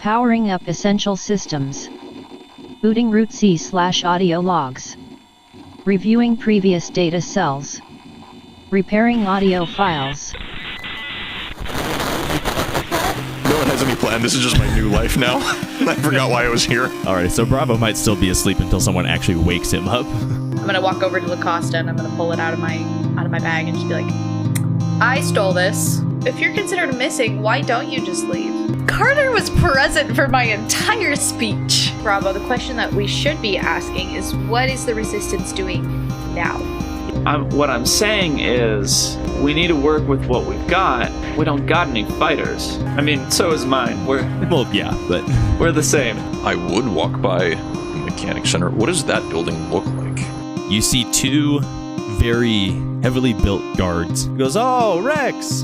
Powering up essential systems. Booting root C/audio logs. Reviewing previous data cells. Repairing audio files. No one has any plan. This is just my new life now. I forgot why I was here. Alright, so Bravo might still be asleep until someone actually wakes him up. I'm gonna walk over to LaCosta and I'm gonna pull it out of my bag and just be like, I stole this. If you're considered missing, why don't you just leave? Carter was present for my entire speech. Bravo, the question that we should be asking is, what is the Resistance doing now? What I'm saying is, we need to work with what we've got. We don't got any fighters. I mean, so is mine. Well, yeah, but we're the same. I would walk by the mechanic center. What does that building look like? you see two very heavily built guards. He goes, "Oh, Rex!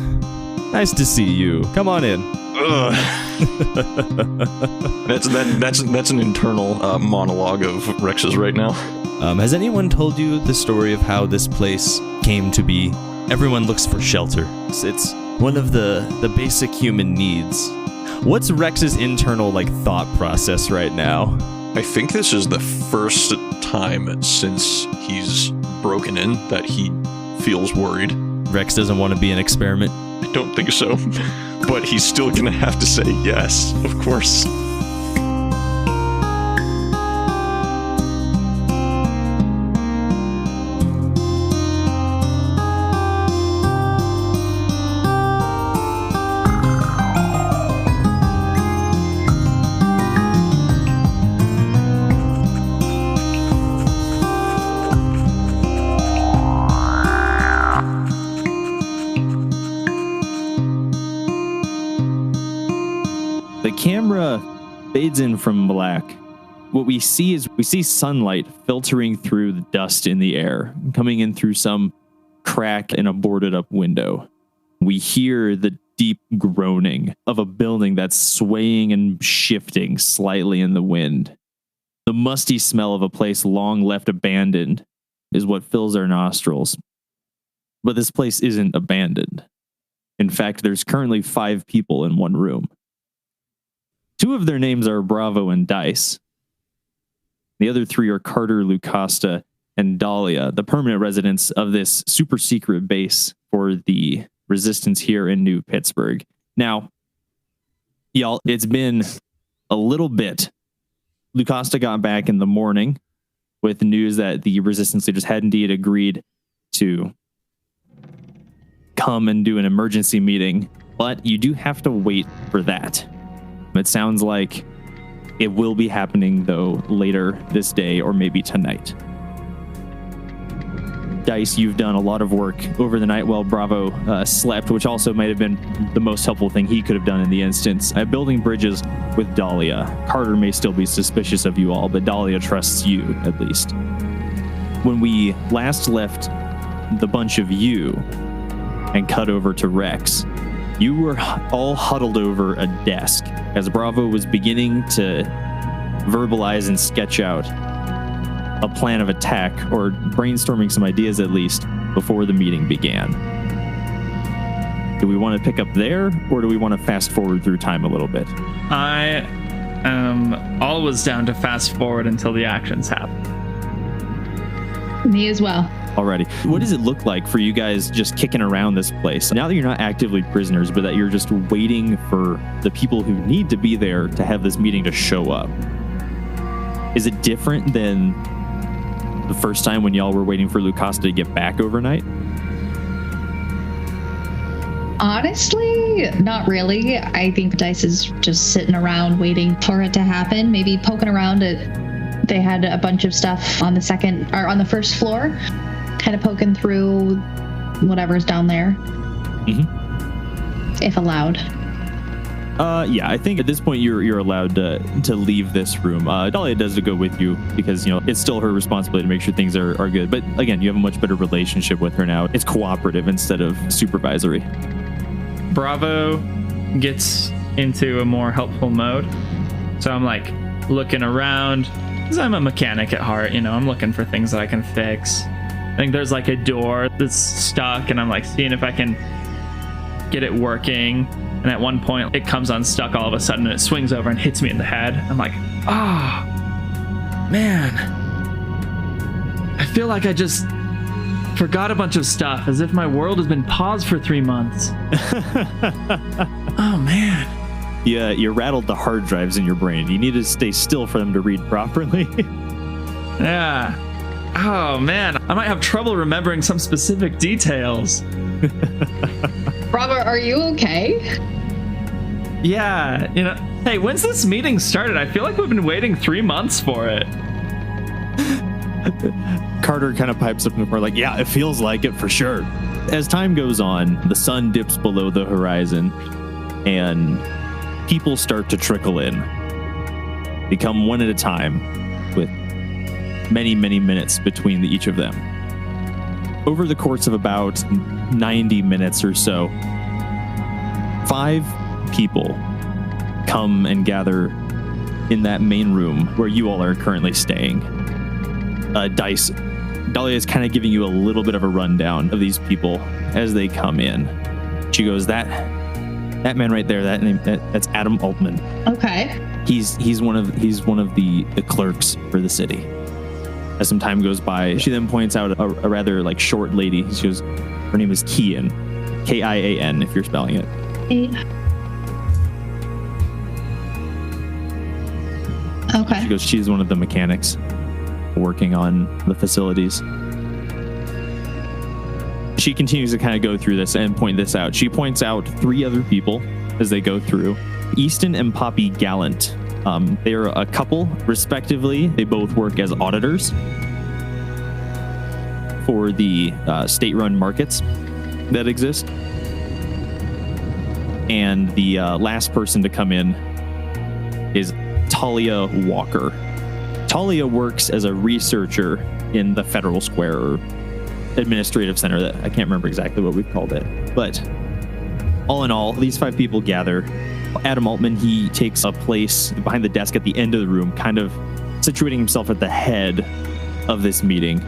Nice to see you. Come on in." That's an internal monologue of Rex's right now. Has anyone told you the story of how this place came to be? Everyone looks for shelter. It's one of the basic human needs. What's Rex's internal thought process right now? I think this is the first time since he's broken in that he feels worried. Rex doesn't want to be an experiment. I don't think so, but he's still gonna have to say yes, of course. The camera fades in from black. What we see is sunlight filtering through the dust in the air, coming in through some crack in a boarded up window. We hear the deep groaning of a building that's swaying and shifting slightly in the wind. The musty smell of a place long left abandoned is what fills our nostrils. But this place isn't abandoned. In fact, there's currently 5 people in one room. 2 of their names are Bravo and Dice. The other 3 are Carter, Lucasta, and Dahlia, the permanent residents of this super secret base for the Resistance here in New Pittsburgh. Now, y'all, it's been a little bit. Lucasta got back in the morning with news that the Resistance leaders had indeed agreed to come and do an emergency meeting, but you do have to wait for that. It sounds like it will be happening, though, later this day or maybe tonight. Dice, you've done a lot of work over the night while Bravo slept, which also might have been the most helpful thing he could have done in the instance. Building bridges with Dahlia. Carter may still be suspicious of you all, but Dahlia trusts you, at least. When we last left the bunch of you and cut over to Rex, you were all huddled over a desk as Bravo was beginning to verbalize and sketch out a plan of attack, or brainstorming some ideas at least, before the meeting began. Do we want to pick up there, or do we want to fast forward through time a little bit? I am always down to fast forward until the actions happen. Me as well. Alrighty. What does it look like for you guys just kicking around this place? Now that you're not actively prisoners, but that you're just waiting for the people who need to be there to have this meeting to show up. Is it different than the first time when y'all were waiting for Lucasta to get back overnight? Honestly, not really. I think Dice is just sitting around waiting for it to happen. Maybe poking around at. They had a bunch of stuff on the first floor, kind of poking through whatever's down there. Mm-hmm. If allowed. Yeah, I think at this point you're allowed to leave this room. Dahlia does go with you because, it's still her responsibility to make sure things are good. But again, you have a much better relationship with her now. It's cooperative instead of supervisory. Bravo gets into a more helpful mode. So I'm looking around, because I'm a mechanic at heart, I'm looking for things that I can fix. I think there's a door that's stuck, and I'm seeing if I can get it working. And at one point, it comes unstuck all of a sudden, and it swings over and hits me in the head. I'm like, man. I feel like I just forgot a bunch of stuff, as if my world has been paused for 3 months. Oh, man. Yeah, you rattled the hard drives in your brain. You need to stay still for them to read properly. Yeah. Oh, man. I might have trouble remembering some specific details. Bravo, are you okay? Yeah, hey, when's this meeting started? I feel like we've been waiting 3 months for it. Carter kind of pipes up in the corner like, yeah, it feels like it for sure. As time goes on, the sun dips below the horizon and people start to trickle in. They come one at a time with many, many minutes between each of them. Over the course of about 90 minutes or so, 5 people come and gather in that main room where you all are currently staying. Dice, Dahlia is kind of giving you a little bit of a rundown of these people as they come in. She goes, that man right there, that's Adam Altman. Okay. He's one of the clerks for the city. As some time goes by, she then points out a rather like short lady. She goes, her name is Kian, Kian, if you're spelling it. Okay. She goes, she's one of the mechanics working on the facilities. She continues to kind of go through this and point this out. She points out 3 other people as they go through. Easton and Poppy Gallant. They are a couple, respectively. They both work as auditors for the state-run markets that exist. And the last person to come in is Talia Walker. Talia works as a researcher in the Federal Square or Administrative Center. That I can't remember exactly what we've called it. But all in all, these 5 people gather. Adam Altman, he takes a place behind the desk at the end of the room, kind of situating himself at the head of this meeting.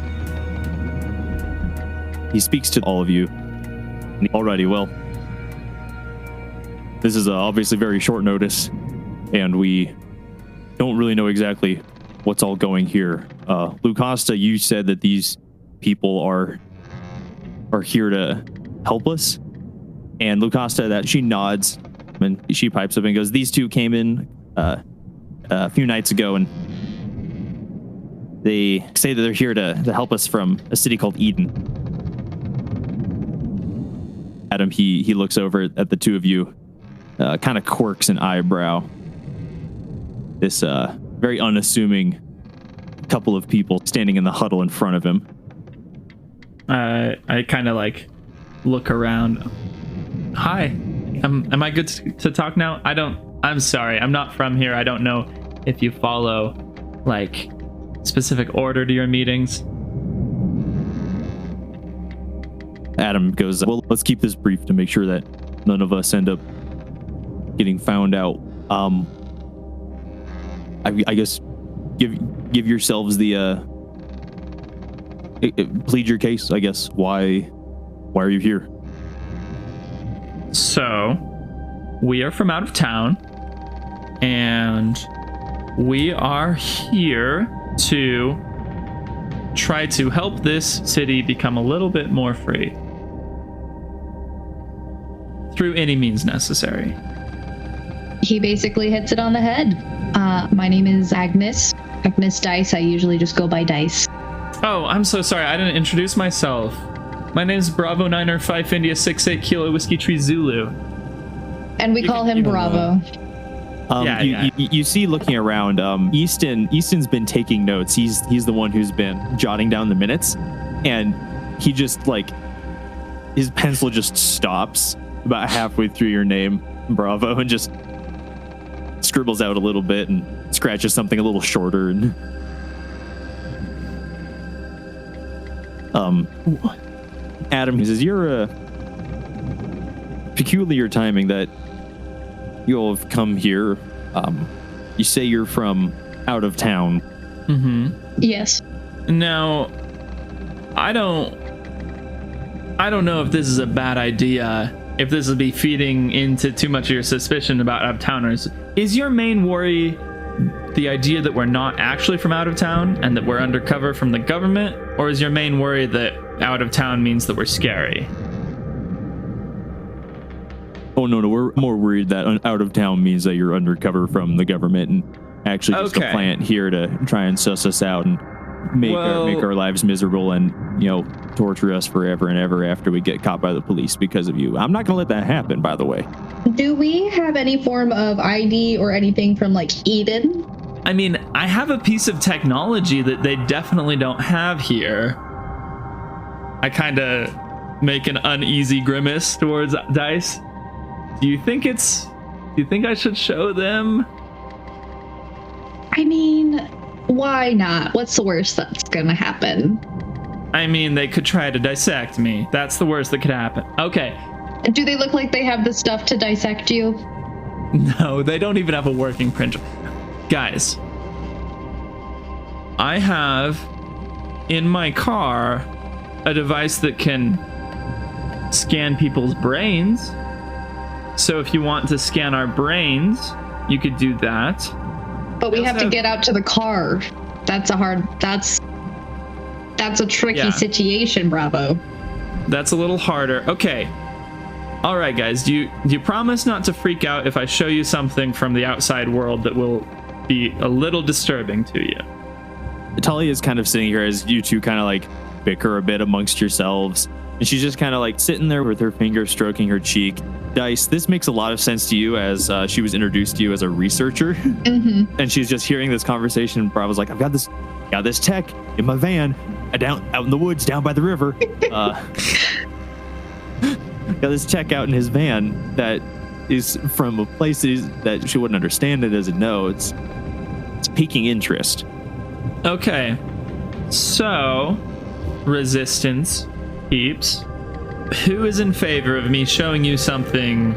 He speaks to all of you. Alrighty, well, this is obviously very short notice, and we don't really know exactly what's all going here. Lucasta, you said that these people are here to help us, and Lucasta, that she nods. And she pipes up and goes, these 2 came in a few nights ago, and they say that they're here to help us from a city called Eden. Adam, he looks over at the 2 of you, kind of quirks an eyebrow. This very unassuming couple of people standing in the huddle in front of him. I kind of like look around. Hi. Am I good to talk now? I'm sorry. I'm not from here. I don't know if you follow like specific order to your meetings. Adam goes, well, let's keep this brief to make sure that none of us end up getting found out. I guess give yourselves the plead your case, I guess. Why are you here? So, we are from out of town, and we are here to try to help this city become a little bit more free. Through any means necessary. He basically hits it on the head. My name is Agnes Dice. I usually just go by Dice. Oh, I'm so sorry. I didn't introduce myself. My name's Bravo 9 5 India 68 Kilo Whiskey Tree Zulu. And we call him Bravo. You see, looking around, Easton's been taking notes. He's the one who's been jotting down the minutes, and he just his pencil just stops about halfway through your name, Bravo, and just scribbles out a little bit and scratches something a little shorter. And Adam, he says, you're a peculiar timing that you all have come here. You say you're from out of town. Mm-hmm. Yes. Now, I don't know if this is a bad idea, if this will be feeding into too much of your suspicion about out-of-towners, is your main worry the idea that we're not actually from out of town and that we're undercover from the government? Or is your main worry that out of town means that we're scary? Oh, no, we're more worried that out of town means that you're undercover from the government and actually just a plant here to try and suss us out and make our lives miserable and, torture us forever and ever after we get caught by the police because of you. I'm not going to let that happen, by the way. Do we have any form of ID or anything from, Eden? I mean, I have a piece of technology that they definitely don't have here. I kind of make an uneasy grimace towards Dice. Do you think I should show them? I mean, why not? What's the worst that's gonna happen? I mean, they could try to dissect me. That's the worst that could happen. Okay. Do they look like they have the stuff to dissect you? No, they don't even have a working printer. Guys, I have in my car a device that can scan people's brains. So if you want to scan our brains, you could do that. But we have to get out to the car. That's a tricky situation, Bravo. That's a little harder. Okay. All right, guys. Do you promise not to freak out if I show you something from the outside world that will be a little disturbing to you? Talia is kind of sitting here as you two kind of bicker a bit amongst yourselves. And she's just kind of sitting there with her finger stroking her cheek. Dice, this makes a lot of sense to you as she was introduced to you as a researcher. Mm-hmm. And she's just hearing this conversation. Bravo's like, I've got this tech in my van out in the woods down by the river. Got this tech out in his van that is from a place that she wouldn't understand it, doesn't know. It's piquing interest. Okay. So, resistance peeps. Who is in favor of me showing you something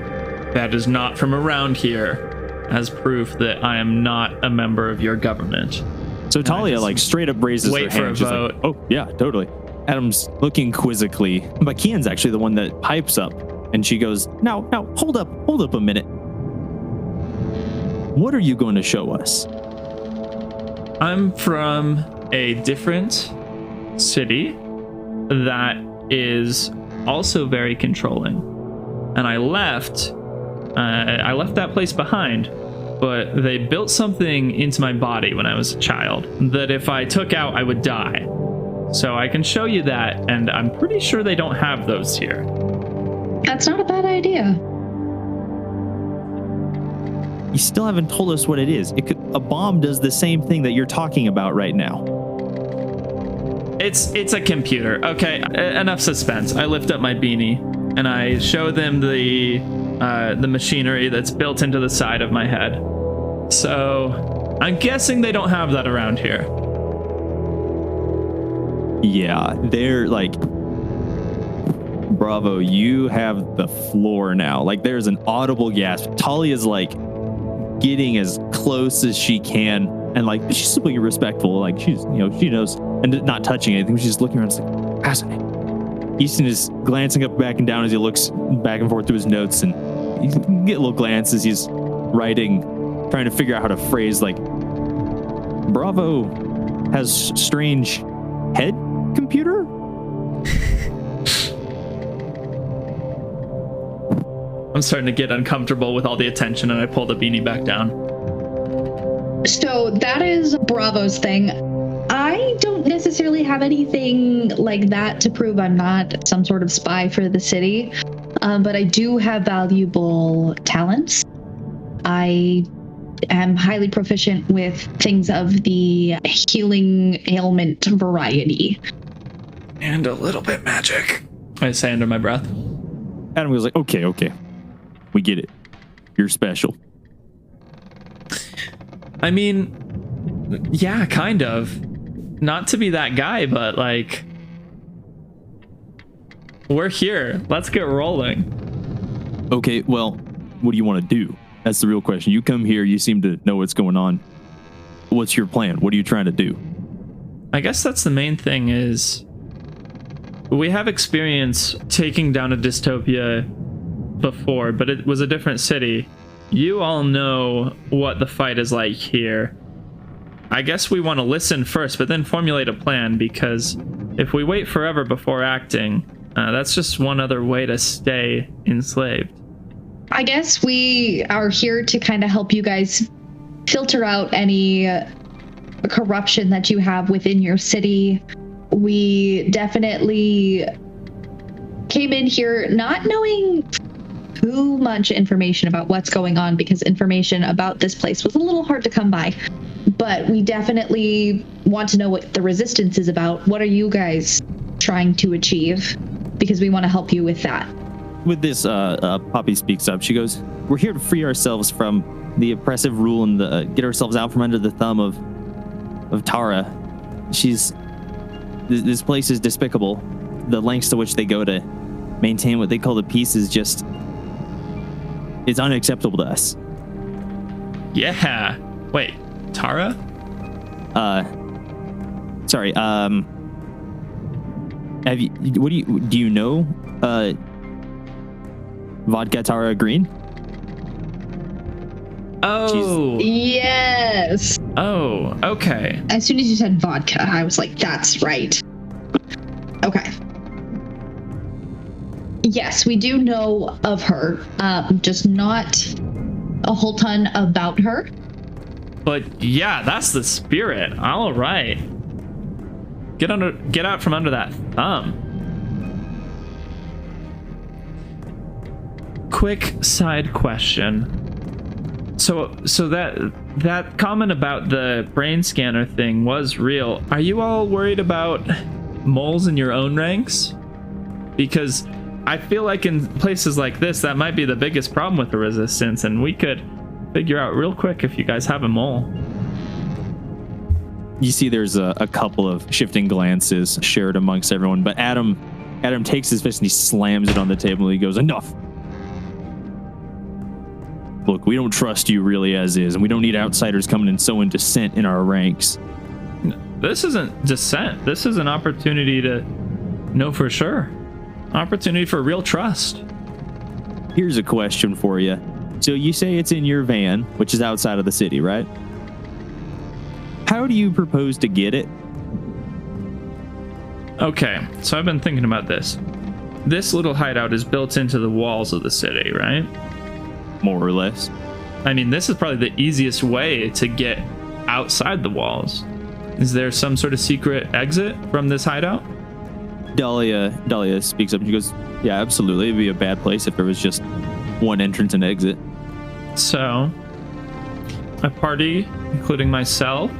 that is not from around here as proof that I am not a member of your government? So Talia straight up raises her hand. Wait for a vote. Oh, yeah, totally. Adam's looking quizzically, but Kian's actually the one that pipes up, and she goes, now, hold up a minute. What are you going to show us? I'm from a different city that is also very controlling, and I left that place behind, but they built something into my body when I was a child that if I took out I would die. So I can show you that, and I'm pretty sure they don't have those here. That's not a bad idea. You still haven't told us what it is. A bomb does the same thing that you're talking about right now. It's a computer. Okay, enough suspense. I lift up my beanie and I show them the machinery that's built into the side of my head. So I'm guessing they don't have that around here. Yeah, they're Bravo, you have the floor now. There's an audible gasp. Talia's getting as close as she can, and she's still being respectful. She's she knows, and not touching anything. She's just looking around. It's fascinating. Easton is glancing up, back and down as he looks back and forth through his notes, and you get a little glance as he's writing, trying to figure out how to phrase Bravo has strange head computer. I'm starting to get uncomfortable with all the attention, and I pull the beanie back down. So that is Bravo's thing. I don't necessarily have anything like that to prove I'm not some sort of spy for the city, but I do have valuable talents. I am highly proficient with things of the healing ailment variety. And a little bit magic, I say under my breath. Adam was like, okay. We get it. You're special. I mean, yeah, kind of. Not to be that guy, but we're here. Let's get rolling. Okay, well, what do you want to do? That's the real question. You come here, you seem to know what's going on. What's your plan? What are you trying to do? I guess that's the main thing is we have experience taking down a dystopia before, but it was a different city. You all know what the fight is like here. I guess we want to listen first, but then formulate a plan, because if we wait forever before acting, that's just one other way to stay enslaved. I guess we are here to kind of help you guys filter out any corruption that you have within your city. We definitely came in here not knowing too much information about what's going on, because information about this place was a little hard to come by. But we definitely want to know what the resistance is about. What are you guys trying to achieve? Because we want to help you with that. With this, Poppy speaks up. She goes, "We're here to free ourselves from the oppressive rule and get ourselves out from under the thumb of Tara. This place is despicable. The lengths to which they go to maintain what they call the peace is just, it's unacceptable to us." Yeah. Wait, Tara? Sorry. Do you know, Vodka Tara Green? Oh. Yes. Oh, okay. As soon as you said vodka, I was like, that's right. Okay. Yes, we do know of her, just not a whole ton about her. But yeah, that's the spirit. All right. Get out from under that thumb. Quick side question. So that comment about the brain scanner thing was real. Are you all worried about moles in your own ranks? Because I feel like in places like this, that might be the biggest problem with the resistance, and we could figure out real quick if you guys have a mole. You see there's a couple of shifting glances shared amongst everyone, but Adam takes his fist and he slams it on the table and he goes, "Enough. Look, we don't trust you really as is, and we don't need outsiders coming and sowing dissent in our ranks." This isn't dissent. This is an opportunity to know for sure. Opportunity for real trust. Here's a question for you. So you say it's in your van, which is outside of the city, right? How do you propose to get it? Okay, so I've been thinking about this. This little hideout is built into the walls of the city, right? More or less. I mean, this is probably the easiest way to get outside the walls. Is there some sort of secret exit from this hideout? Dahlia speaks up and she goes, "Yeah, absolutely. It'd be a bad place if there was just one entrance and exit." So, a party, including myself,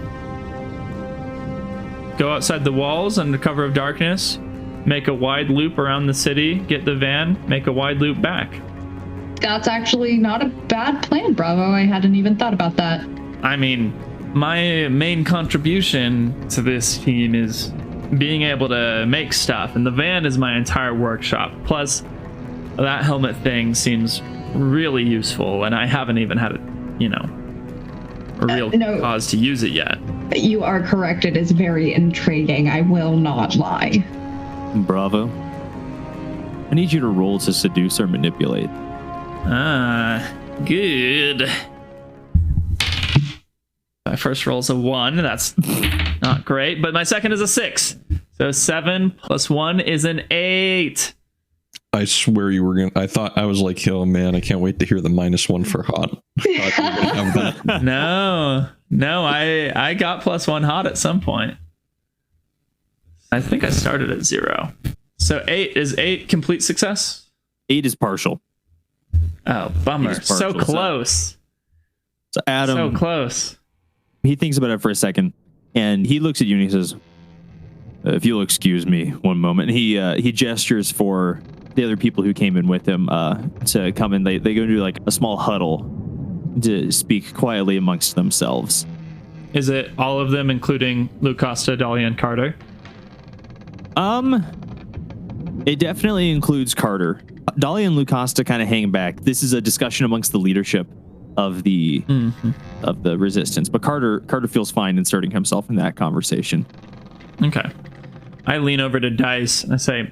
go outside the walls under cover of darkness, make a wide loop around the city, get the van, make a wide loop back. That's actually not a bad plan, Bravo. I hadn't even thought about that. I mean, my main contribution to this team is being able to make stuff, and the van is my entire workshop. Plus, that helmet thing seems really useful, and I haven't even had a real cause to use it yet. You are correct. It is very intriguing. I will not lie. Bravo. I need you to roll to seduce or manipulate. Good. My first roll's a 1. That's not great, but my second is a 6. So 7 plus 1 is an 8. I swear you were I thought I was like, oh man, I can't wait to hear the -1 for hot. I thought you were gonna have that. No, I got +1 hot at some point. I think I started at 0. So 8 is 8 complete success? 8 is partial. Oh, bummer. Partial, so close. So Adam, so close. He thinks about it for a second, and he looks at you and he says, "If you'll excuse me one moment." And he gestures for the other people who came in with him to come in. They go into like a small huddle to speak quietly amongst themselves. Is it all of them, including Lucasta, Dahlia, and Carter? It definitely includes Carter. Dahlia and Lucasta kind of hang back. This is a discussion amongst the leadership of the resistance, but Carter feels fine inserting himself in that conversation. Okay. I lean over to Dice and I say,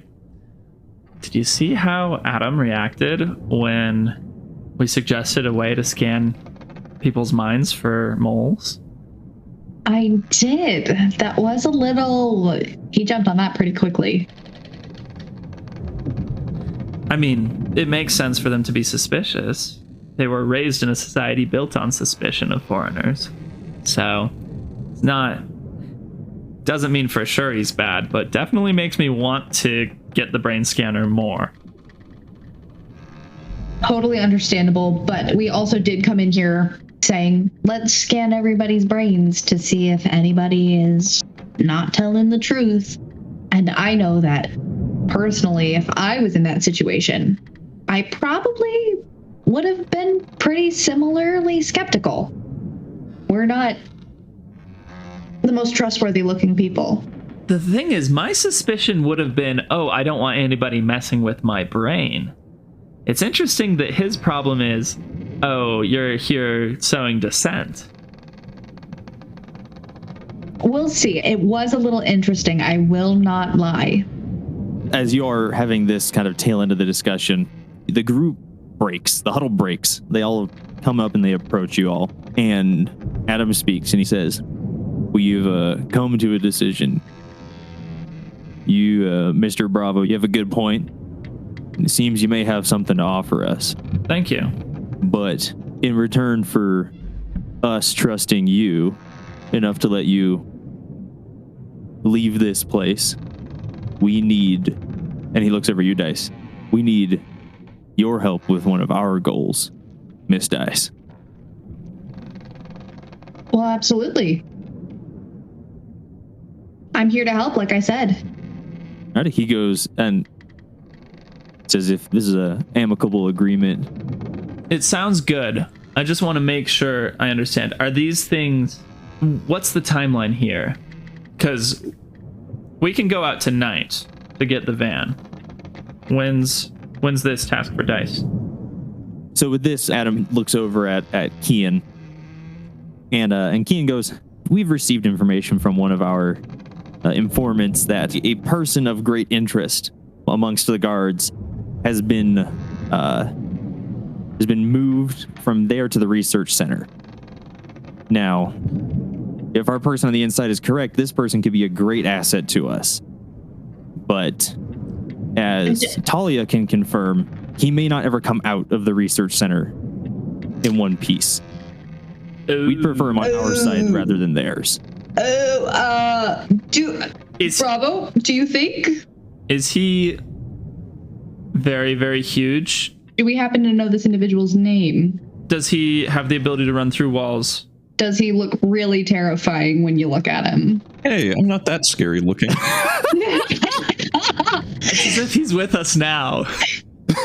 Did you see how Adam reacted when we suggested a way to scan people's minds for moles? I did. That was a little... He jumped on that pretty quickly. I mean, it makes sense for them to be suspicious. They were raised in a society built on suspicion of foreigners. So, it's not... Doesn't mean for sure he's bad, but definitely makes me want to get the brain scanner more. Totally understandable, but we also did come in here saying, let's scan everybody's brains to see if anybody is not telling the truth. And I know that personally, if I was in that situation, I probably would have been pretty similarly skeptical. We're not the most trustworthy looking people. The thing is, my suspicion would have been, oh, I don't want anybody messing with my brain. It's interesting that his problem is, oh, you're here sowing dissent. We'll see. It was a little interesting. I will not lie. As you're having this kind of tail end of the discussion, the group breaks. The huddle breaks. They all come up and they approach you all. And Adam speaks and he says, we've come to a decision. You, Mr. Bravo, you have a good point. It seems you may have something to offer us. Thank you. But in return for us trusting you enough to let you leave this place, we need, and he looks over you, Dice, we need your help with one of our goals, Miss Dice. Well, absolutely. I'm here to help, like I said. All right, he goes and says if this is a amicable agreement. It sounds good. I just want to make sure I understand. Are these things... What's the timeline here? Because we can go out tonight to get the van. When's this task for Dice? So with this, Adam looks over at Kian. And Kian goes, we've received information from one of our informants that a person of great interest amongst the guards has been moved from there to the research center. Now, if our person on the inside is correct, this person could be a great asset to us. But as Talia can confirm, he may not ever come out of the research center in one piece. We'd prefer him on our side rather than theirs. Bravo, do you think? Is he very, very huge? Do we happen to know this individual's name? Does he have the ability to run through walls? Does he look really terrifying when you look at him? Hey, I'm not that scary looking. It's as if he's with us now.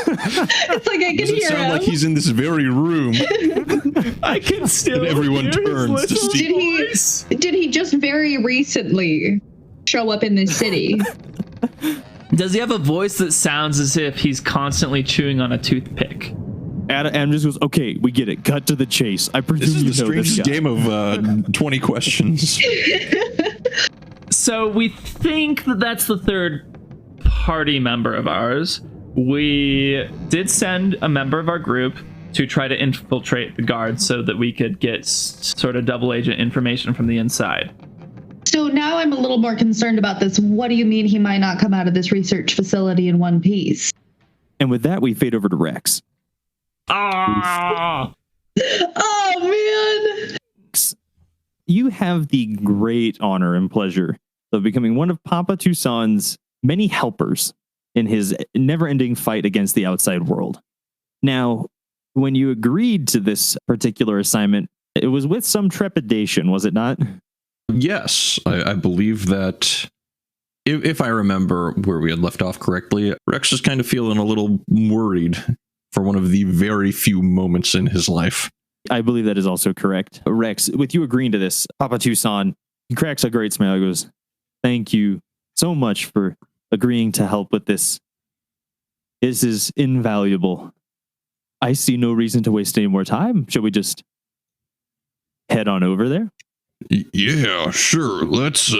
It's like I can Does it hear sound him. like he's in this very room? I can still And everyone hear his turns to little see. voice. Did he just very recently show up in this city? Does he have a voice that sounds as if he's constantly chewing on a toothpick? Adam just goes, okay, we get it. Cut to the chase. I presume This is the you know this strangest guy. game of 20 questions. So we think that that's the third party member of ours. We did send a member of our group to try to infiltrate the guards so that we could get sort of double agent information from the inside. So now I'm a little more concerned about this. What do you mean he might not come out of this research facility in one piece? And with that, we fade over to Rex. Ah! Oh, man! You have the great honor and pleasure of becoming one of Papa Tuscan's many helpers in his never-ending fight against the outside world. Now, when you agreed to this particular assignment, it was with some trepidation, was it not? Yes, I believe that if I remember where we had left off correctly, Rex is kind of feeling a little worried for one of the very few moments in his life. I believe that is also correct. Rex, with you agreeing to this, Papa Tuscan, he cracks a great smile. He goes, thank you so much for agreeing to help with this. This is invaluable. I see no reason to waste any more time. Shall we just head on over there? Yeah, sure. Let's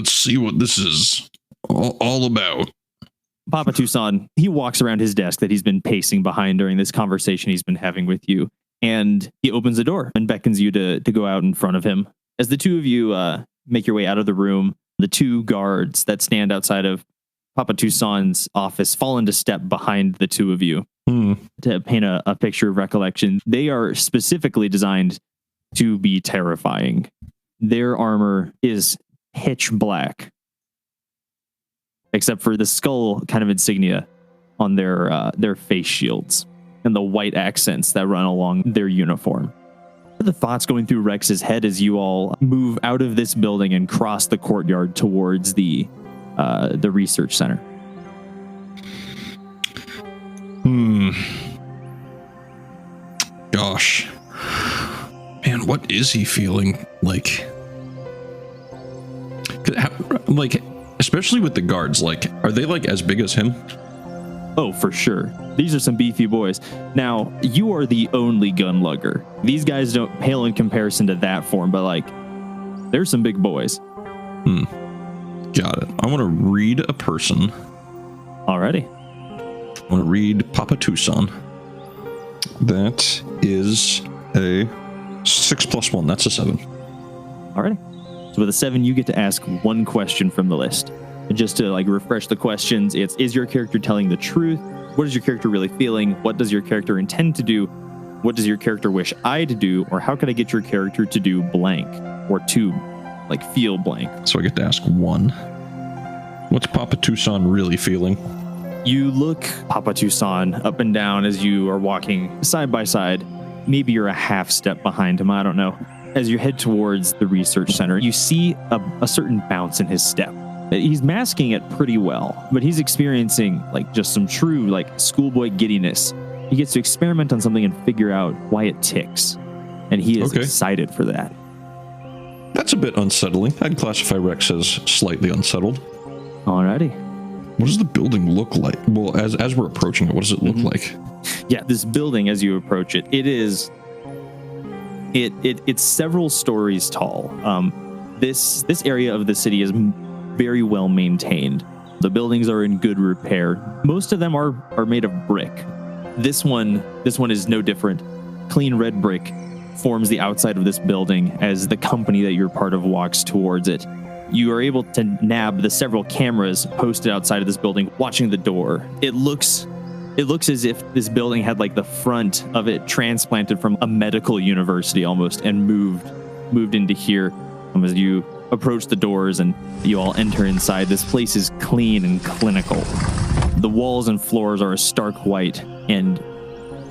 see what this is all about. Papa Tuscan, he walks around his desk that he's been pacing behind during this conversation he's been having with you. And he opens the door and beckons you to go out in front of him. As the two of you make your way out of the room, the two guards that stand outside of Papa Tuscan's office fall into step behind the two of you. To paint a picture of recollection. They are specifically designed to be terrifying. Their armor is pitch black, except for the skull kind of insignia on their face shields and the white accents that run along their uniform. What are the thoughts going through Rex's head as you all move out of this building and cross the courtyard towards the research center? Gosh. Man, what is he feeling like? Like, especially with the guards, like, are they like as big as him? Oh, for sure. These are some beefy boys. Now, you are the only gun lugger. These guys don't pale in comparison to that form, but like, there's some big boys. Got it. I want to read a person. Alrighty. I want to read Papa Tuscan. That is a 6 + 1. That's a 7. Alrighty. So with a 7, you get to ask one question from the list. And just to like refresh the questions, it's, is your character telling the truth? What is your character really feeling? What does your character intend to do? What does your character wish I to do? Or how can I get your character to do blank? Or to like feel blank? So I get to ask one. What's Papa Tuscan really feeling? You look Papa Tuscan up and down as you are walking side by side. Maybe you're a half step behind him, I don't know. As you head towards the research center, you see a certain bounce in his step. He's masking it pretty well, but he's experiencing like just some true like schoolboy giddiness. He gets to experiment on something and figure out why it ticks. And he is excited for that. That's a bit unsettling. I'd classify Rex as slightly unsettled. Alrighty. What does the building look like? Well, as we're approaching it, what does it look like? Yeah, this building, as you approach it, it's several stories tall. This area of the city is very well maintained. The buildings are in good repair. Most of them are made of brick. This one is no different. Clean red brick forms the outside of this building as the company that you're part of walks towards it. You are able to nab the several cameras posted outside of this building, watching the door. It looks as if this building had like the front of it transplanted from a medical university almost and moved into here. As you approach the doors and you all enter inside, this place is clean and clinical. The walls and floors are a stark white, and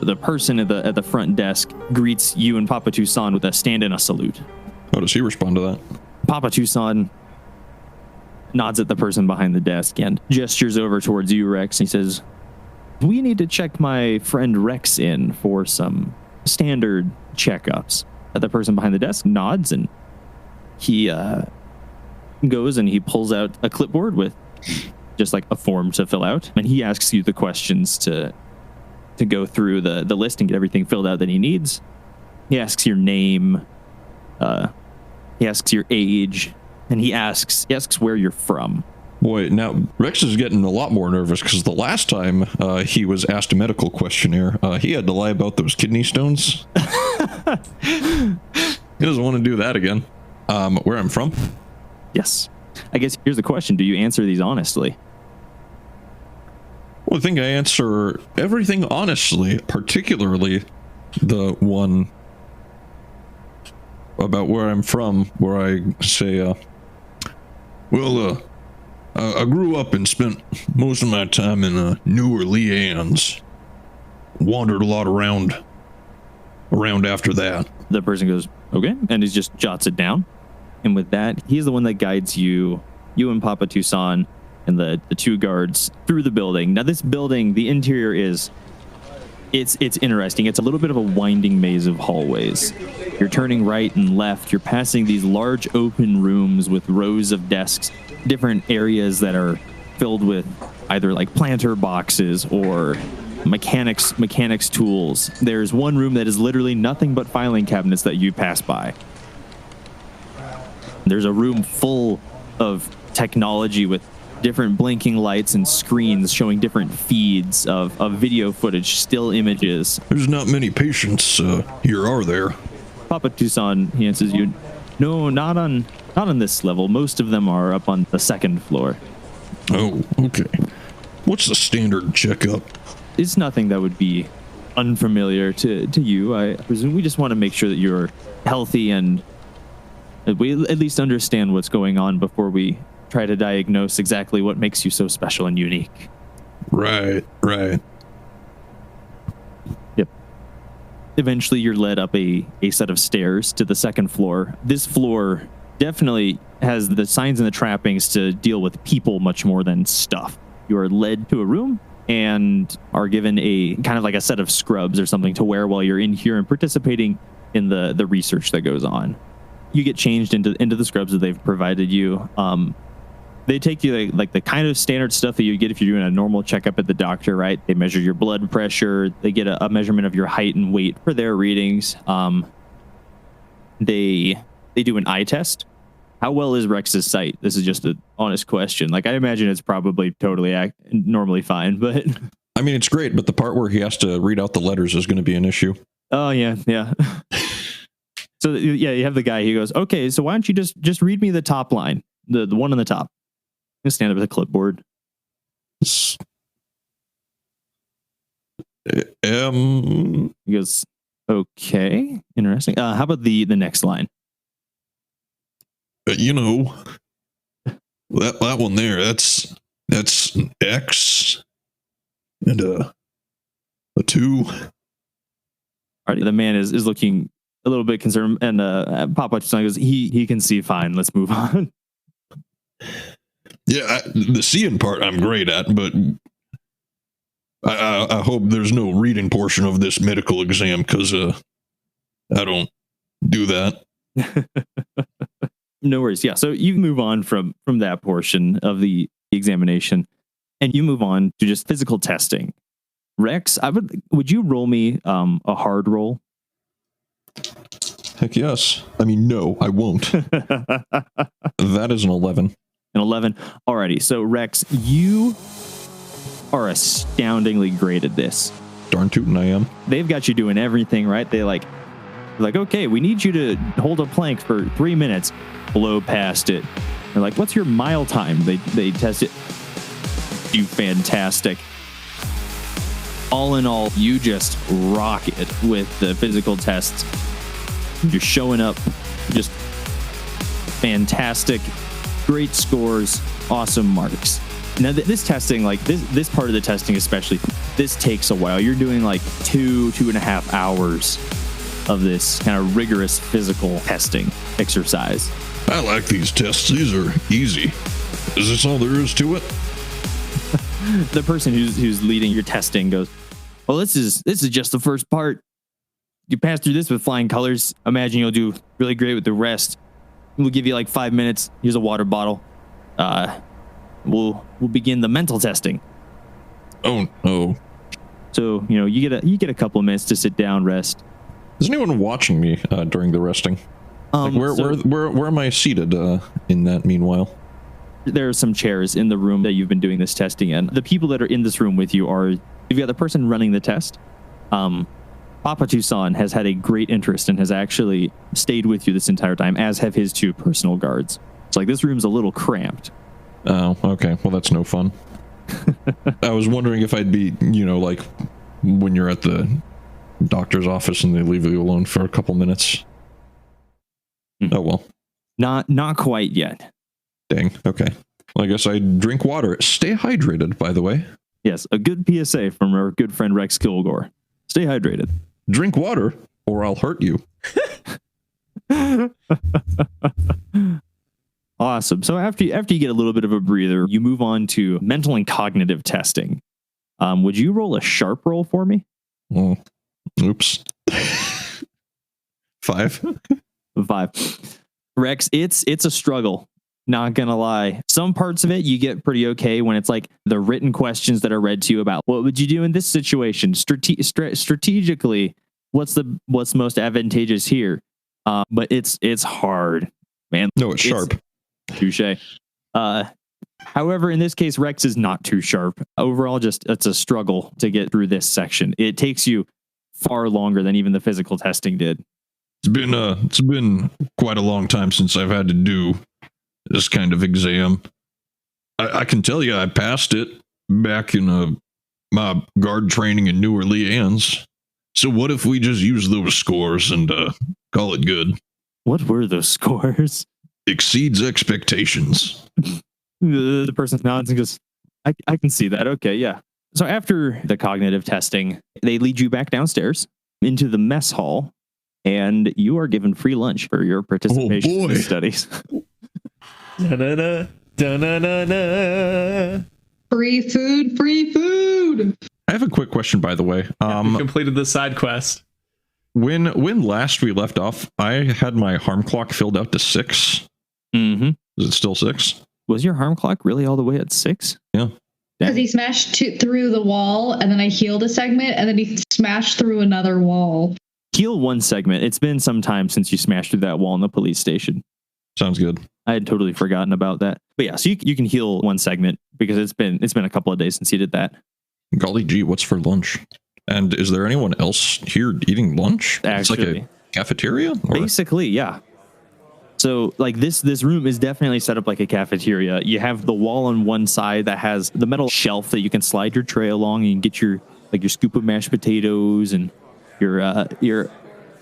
the person at the front desk greets you and Papa Tuscan with a stand and a salute. How does he respond to that? Papa Tuscan nods at the person behind the desk and gestures over towards you, Rex. He says, "We need to check my friend Rex in for some standard checkups." The person behind the desk nods, and he goes and he pulls out a clipboard with just like a form to fill out, and he asks you the questions to go through the list and get everything filled out that he needs. He asks your name, he asks your age, and he asks where you're from. Boy, now Rex is getting a lot more nervous because the last time he was asked a medical questionnaire, he had to lie about those kidney stones. He doesn't want to do that again. Where I'm from? Yes. I guess here's the question. Do you answer these honestly? Well, I think I answer everything honestly, particularly the one about where I'm from, where I say, I grew up and spent most of my time in New Orleans. Wandered a lot around after that. The person goes, okay, and he just jots it down. And with that, he's the one that guides you and Papa Tuscan and the two guards through the building. Now, this building, the interior it's interesting. It's a little bit of a winding maze of hallways. You're turning right and left. You're passing these large open rooms with rows of desks, different areas that are filled with either like planter boxes or mechanics tools. There's one room that is literally nothing but filing cabinets that you pass by. There's a room full of technology with different blinking lights and screens showing different feeds of video footage, still images. There's not many patients here, are there? Papa Tuscan, he answers you, no, not on this level. Most of them are up on the second floor. Oh, okay. What's the standard checkup? It's nothing that would be unfamiliar to you. I presume we just want to make sure that you're healthy and we at least understand what's going on before we try to diagnose exactly what makes you so special and unique. Right. Yep. Eventually you're led up a set of stairs to the second floor. This floor definitely has the signs and the trappings to deal with people much more than stuff. You are led to a room and are given a kind of like a set of scrubs or something to wear while you're in here and participating in the research that goes on. You get changed into the scrubs that they've provided you. They take you like the kind of standard stuff that you get if you're doing a normal checkup at the doctor, right? They measure your blood pressure. They get a measurement of your height and weight for their readings. They do an eye test. How well is Rex's sight? This is just an honest question. Like, I imagine it's probably totally normally fine, but... I mean, it's great, but the part where he has to read out the letters is going to be an issue. Oh, yeah. So, yeah, you have the guy. He goes, okay, so why don't you just read me the top line, the one on the top. Just stand up at the clipboard. He goes, okay, interesting. How about the next line? That one there, that's an X and a 2. All right, the man is looking a little bit concerned, and Papa Tuscan goes, he can see fine. Let's move on. Yeah, the seeing part I'm great at, but I hope there's no reading portion of this medical exam because I don't do that. No worries. Yeah, so you move on from that portion of the examination, and you move on to just physical testing. Rex, would you roll me a hard roll? Heck yes. I mean, no, I won't. That is an 11. An 11. Alrighty. So Rex, you are astoundingly great at this. Darn tootin' I am. They've got you doing everything, right? They're like, okay, we need you to hold a plank for 3 minutes. Blow past it. They're like, what's your mile time? They test it. You fantastic. All in all, you just rock it with the physical tests. You're showing up, just fantastic, great scores, awesome marks. Now this testing, like this part of the testing especially, this takes a while. You're doing like 2.5 hours of this kind of rigorous physical testing exercise. I like these tests. These are easy. Is this all there is to it? The person who's leading your testing goes, well, this is just the first part. You pass through this with flying colors. Imagine you'll do really great with the rest. We'll give you like 5 minutes. Here's a water bottle. We'll begin the mental testing. Oh no. So, you get a couple of minutes to sit down, rest. Is anyone watching me during the resting? Like where am I seated in that meanwhile? There are some chairs in the room that you've been doing this testing in. The people that are in this room with you you've got the person running the test. Papa Tuscan has had a great interest and has actually stayed with you this entire time, as have his 2 personal guards. It's like this room's a little cramped. Oh, okay. Well, that's no fun. I was wondering if I'd be, like when you're at the doctor's office and they leave you alone for a couple minutes. Oh, well. Not quite yet. Dang. Okay. Well, I guess I drink water. Stay hydrated, by the way. Yes, a good PSA from our good friend Rex Kilgore. Stay hydrated. Drink water or I'll hurt you. Awesome. So after you get a little bit of a breather, you move on to mental and cognitive testing. Would you roll a sharp roll for me? Oh, oops. 5. 5. Rex, it's a struggle. Not gonna lie. Some parts of it you get pretty okay when it's like the written questions that are read to you about what would you do in this situation? Strategically, what's most advantageous here? But it's hard, man. No, it's sharp. Touche. However, in this case, Rex is not too sharp. Overall, just it's a struggle to get through this section. It takes you far longer than even the physical testing did. It's been quite a long time since I've had to do this kind of exam. I can tell you I passed it back in my guard training in New Orleans. So what if we just use those scores and call it good? What were those scores? Exceeds expectations. The person nods and goes, I can see that. Okay, yeah. So after the cognitive testing, they lead you back downstairs into the mess hall, and you are given free lunch for your participation in the studies. Da-na-na, da-na-na-na. Free food, free food. I have a quick question, by the way. We completed the side quest. When last we left off, I had my harm clock filled out to 6. Mm-hmm. Is it still 6? Was your harm clock really all the way at 6? Yeah. Because he smashed through the wall, and then I healed a segment, and then he smashed through another wall. Heal one segment. It's been some time since you smashed through that wall in the police station. Sounds good. I had totally forgotten about that. But yeah, so you can heal one segment because it's been a couple of days since you did that. Golly gee, what's for lunch? And is there anyone else here eating lunch? Actually, it's like a cafeteria? Or? Basically, yeah. So like this room is definitely set up like a cafeteria. You have the wall on one side that has the metal shelf that you can slide your tray along and get your scoop of mashed potatoes and your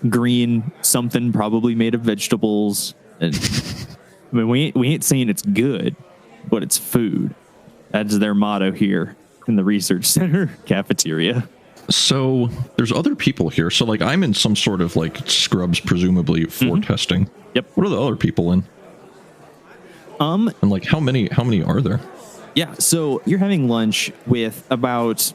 green something probably made of vegetables. And I mean, we ain't saying it's good, but it's food. That's their motto here in the research center cafeteria. So there's other people here. So like I'm in some sort of like scrubs, presumably for testing. Yep. What are the other people in? And like how many are there? Yeah. So you're having lunch with about,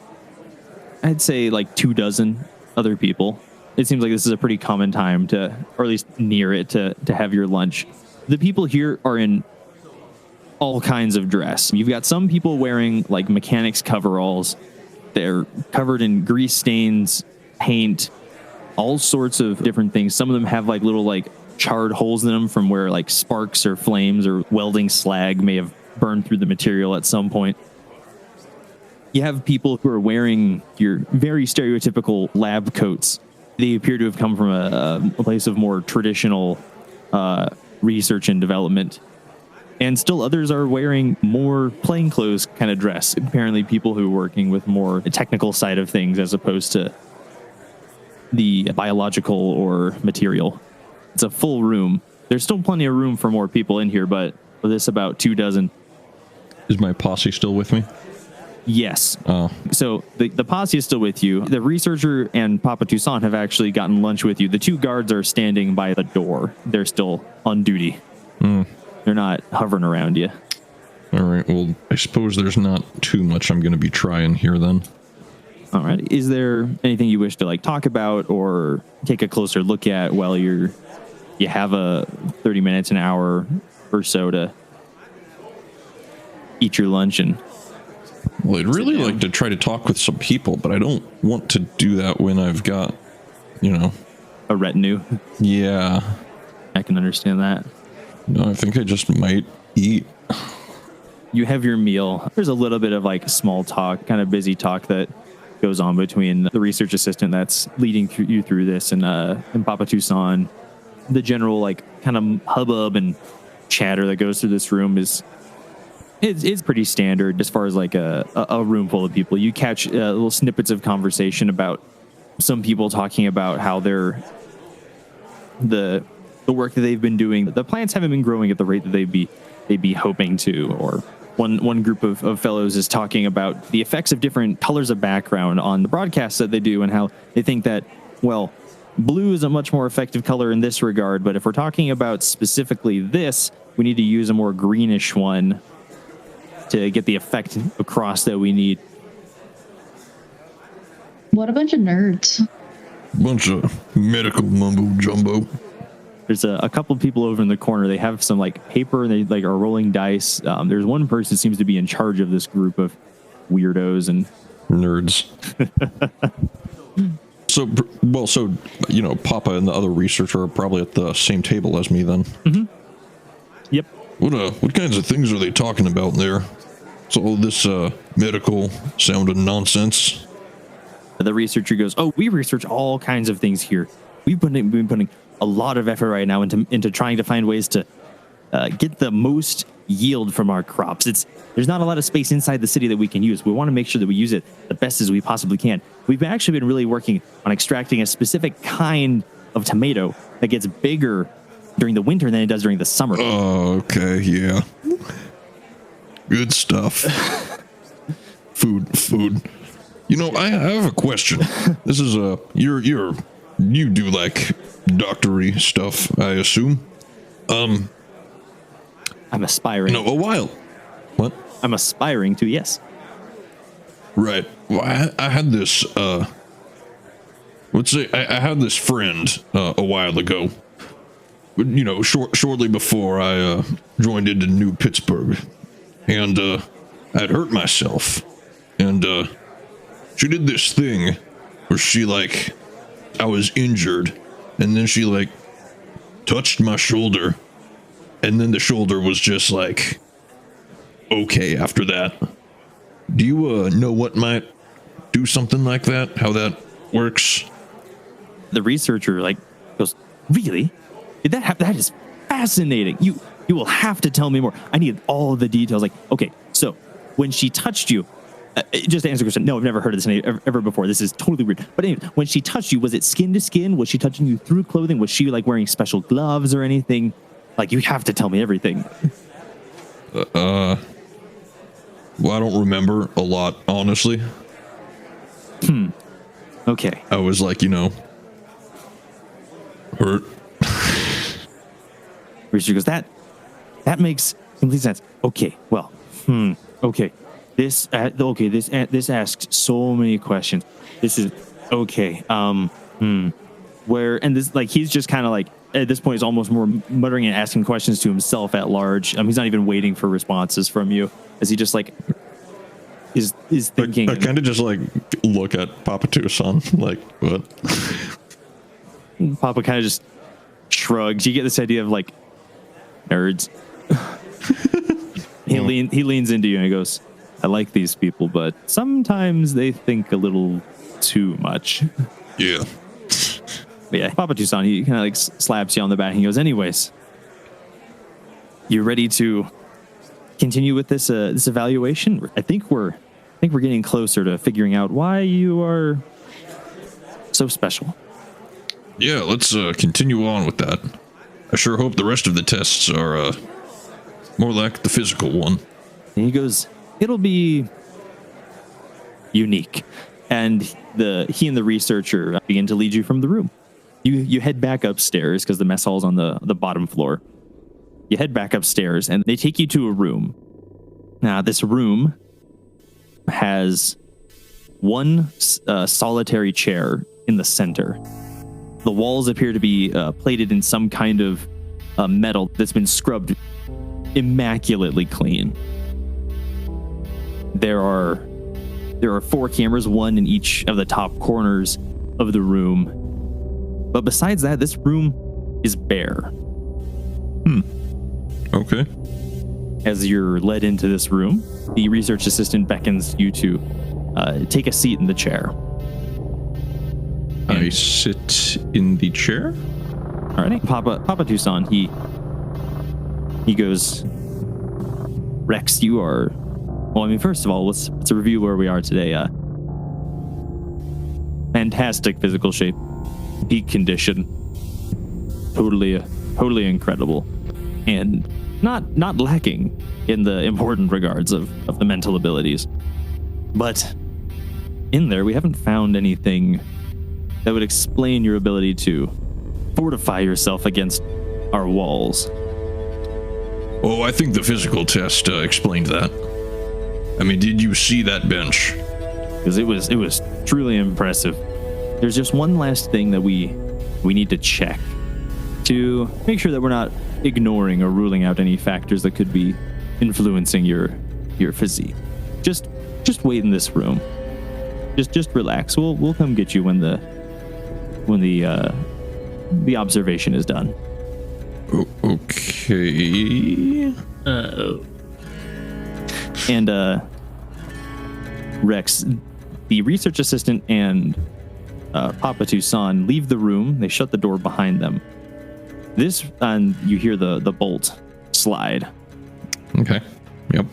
I'd say like 24 other people. It seems like this is a pretty common time to, or at least near it, to have your lunch. The people here are in all kinds of dress. You've got some people wearing like mechanics coveralls. They're covered in grease stains, paint, all sorts of different things. Some of them have like little like charred holes in them from where like sparks or flames or welding slag may have burned through the material at some point. You have people who are wearing your very stereotypical lab coats. They appear to have come from a place of more traditional research and development. And still others are wearing more plainclothes kind of dress. Apparently people who are working with more technical side of things as opposed to the biological or material. It's a full room. There's still plenty of room for more people in here, but for this about 24. Is my posse still with me? Yes. Oh. So the posse is still with you. The researcher and Papa Tuscan have actually gotten lunch with you. The 2 guards are standing by the door. They're still on duty. They're not hovering around you. All right. Well, I suppose there's not too much I'm going to be trying here then. All right. Is there anything you wish to like talk about or take a closer look at while you have a 30 minutes, an hour or so to eat your lunch? And well, I'd really like to try to talk with some people, but I don't want to do that when I've got, a retinue. Yeah. I can understand that. No, I think I just might eat. You have your meal. There's a little bit of like small talk, kind of busy talk that goes on between the research assistant that's leading you through this and Papa Tuscan. The general like kind of hubbub and chatter that goes through this room is pretty standard as far as like a room full of people. You catch little snippets of conversation about some people talking about how they're the work that they've been doing. The plants haven't been growing at the rate that they'd be hoping to. Or one group of fellows is talking about the effects of different colors of background on the broadcasts that they do and how they think that, well, blue is a much more effective color in this regard, but if we're talking about specifically this, we need to use a more greenish one to get the effect across that we need. What a bunch of nerds. Bunch of medical mumbo jumbo. There's a couple of people over in the corner. They have some like paper and they like are rolling dice. There's one person who seems to be in charge of this group of weirdos and nerds. So Papa and the other researcher are probably at the same table as me then. Mm-hmm. Yep. What kinds of things are they talking about there? It's all this medical sounding nonsense. The researcher goes, "Oh, we research all kinds of things here. We've been putting a lot of effort right now into trying to find ways to get the most yield from our crops. There's not a lot of space inside the city that we can use. We want to make sure that we use it the best as we possibly can. We've actually been really working on extracting a specific kind of tomato that gets bigger during the winter than it does during the summer." Oh, okay, yeah. Good stuff. Food. You know, I have a question. This is you do like doctory stuff, I assume. I'm aspiring. You know, a while. What? I'm aspiring to, yes. Right. Well, I had this let's say I had this friend a while ago. You know, shortly before I joined into New Pittsburgh, and I'd hurt myself, and she did this thing where she I was injured, and then she touched my shoulder, and then the shoulder was just okay after that. Do you know what might do something like that? How that works? The researcher goes, "Really? Did that happen? That is fascinating. You will have to tell me more. I need all the details." Okay, so when she touched you, just to answer the question, no, I've never heard of this ever before. This is totally weird. But anyway, when she touched you, was it skin to skin? Was she touching you through clothing? Was she wearing special gloves or anything? You have to tell me everything. Well, I don't remember a lot, honestly. Okay. I was hurt. Researcher goes, that makes complete sense. Okay, well, okay. This asks so many questions. This is okay. Where, and this he's just kind of at this point, he's almost more muttering and asking questions to himself at large. He's not even waiting for responses from you, as he just is thinking. I kind of just look at Papa Tuscan, what? Papa kind of just shrugs. You get this idea of nerds. He leans into you and he goes, "I like these people, but sometimes they think a little too much." Yeah. But yeah, Papa Tuscan, he kind of slaps you on the back and he goes, "Anyways, you ready to continue with this evaluation? I think we're getting closer to figuring out why you are so special." Yeah, let's continue on with that. I sure hope the rest of the tests are more like the physical one. And he goes, "It'll be unique." And he and the researcher begin to lead you from the room. You head back upstairs because the mess hall's on the bottom floor. You head back upstairs and they take you to a room. Now, this room has one solitary chair in the center. The walls appear to be plated in some kind of metal that's been scrubbed immaculately clean. There are 4 cameras, one in each of the top corners of the room. But besides that, this room is bare. Okay. As you're led into this room, the research assistant beckons you to take a seat in the chair. I sit in the chair. All right, Papa Tuscan, he goes, "Rex, you are. Well, first of all, let's review where we are today. Fantastic physical shape, peak condition, totally incredible, and not lacking in the important regards of the mental abilities. But in there, we haven't found anything that would explain your ability to fortify yourself against our walls." Oh, I think the physical test explained that. Did you see that bench? Because it was truly impressive. There's just one last thing that we need to check to make sure that we're not ignoring or ruling out any factors that could be influencing your physique. Just wait in this room. Just relax. We'll come get you when the observation is done. Okay. And Rex, the research assistant, and Papa Tuscan leave the room. They shut the door behind them. And you hear the bolt slide. Okay. Yep.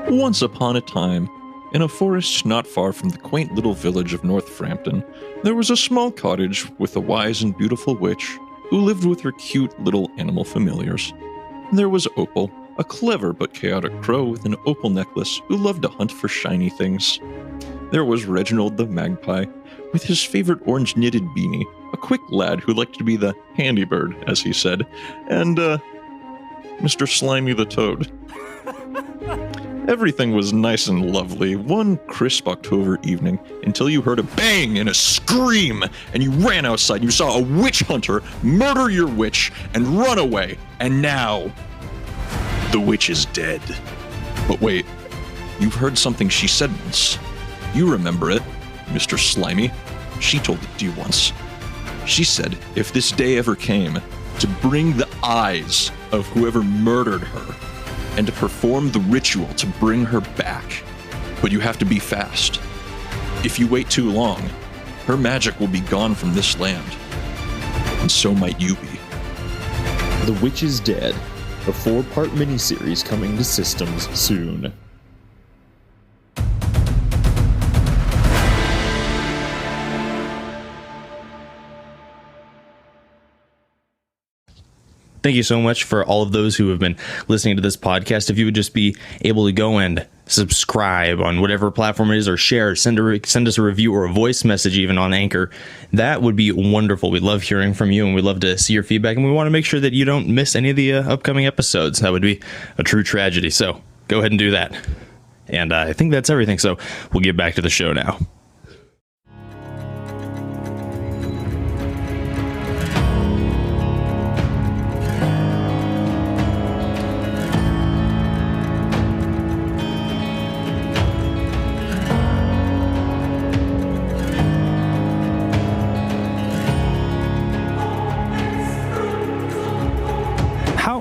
Once upon a time, in a forest not far from the quaint little village of Northampton, there was a small cottage with a wise and beautiful witch who lived with her cute little animal familiars. There was Opal, a clever but chaotic crow with an opal necklace who loved to hunt for shiny things. There was Reginald the magpie, with his favorite orange knitted beanie, a quick lad who liked to be the handy bird, as he said, and Mr. Slimy the toad. Everything was nice and lovely one crisp October evening until you heard a bang and a scream, and you ran outside and you saw a witch hunter murder your witch and run away. And now, the witch is dead. But wait, you've heard something she said once. You remember it, Mr. Slimy. She told it to you once. She said if this day ever came, to bring the eyes of whoever murdered her and to perform the ritual to bring her back. But you have to be fast. If you wait too long, her magic will be gone from this land. And so might you be. The Witch is Dead, a 4-part miniseries coming to systems soon. Thank you so much for all of those who have been listening to this podcast. If you would just be able to go and subscribe on whatever platform it is, or share, send us a review or a voice message even on Anchor, that would be wonderful. We love hearing from you, and we love to see your feedback, and we want to make sure that you don't miss any of the upcoming episodes. That would be a true tragedy. So go ahead and do that. And I think that's everything. So we'll get back to the show now.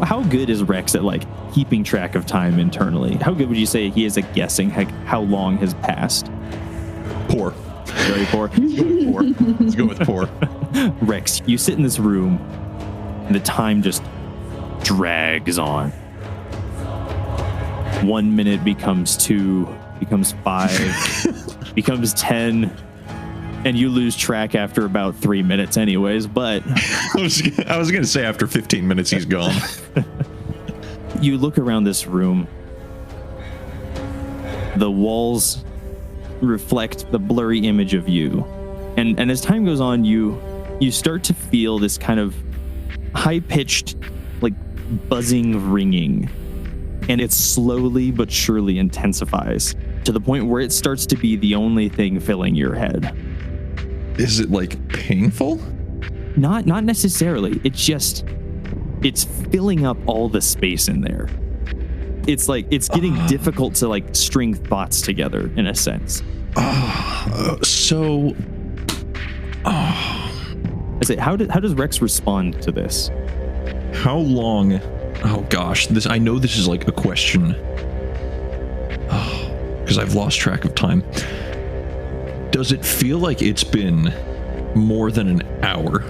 How good is Rex at keeping track of time internally? How good would you say he is at guessing how long has passed? Poor. Very poor. Let's go with poor. Rex, you sit in this room, and the time just drags on. 1 minute becomes 2, becomes 5, becomes 10, and you lose track after about 3 minutes anyways, but... I was going to say after 15 minutes he's gone. You look around this room. The walls reflect the blurry image of you. And as time goes on, you start to feel this kind of high-pitched, buzzing ringing. And it slowly but surely intensifies to the point where it starts to be the only thing filling your head. Is it painful? Not necessarily. It's filling up all the space in there. It's getting difficult to string thoughts together in a sense. I say, how does Rex respond to this? How long? Oh gosh, I know this is a question. Because I've lost track of time. Does it feel like it's been more than an hour?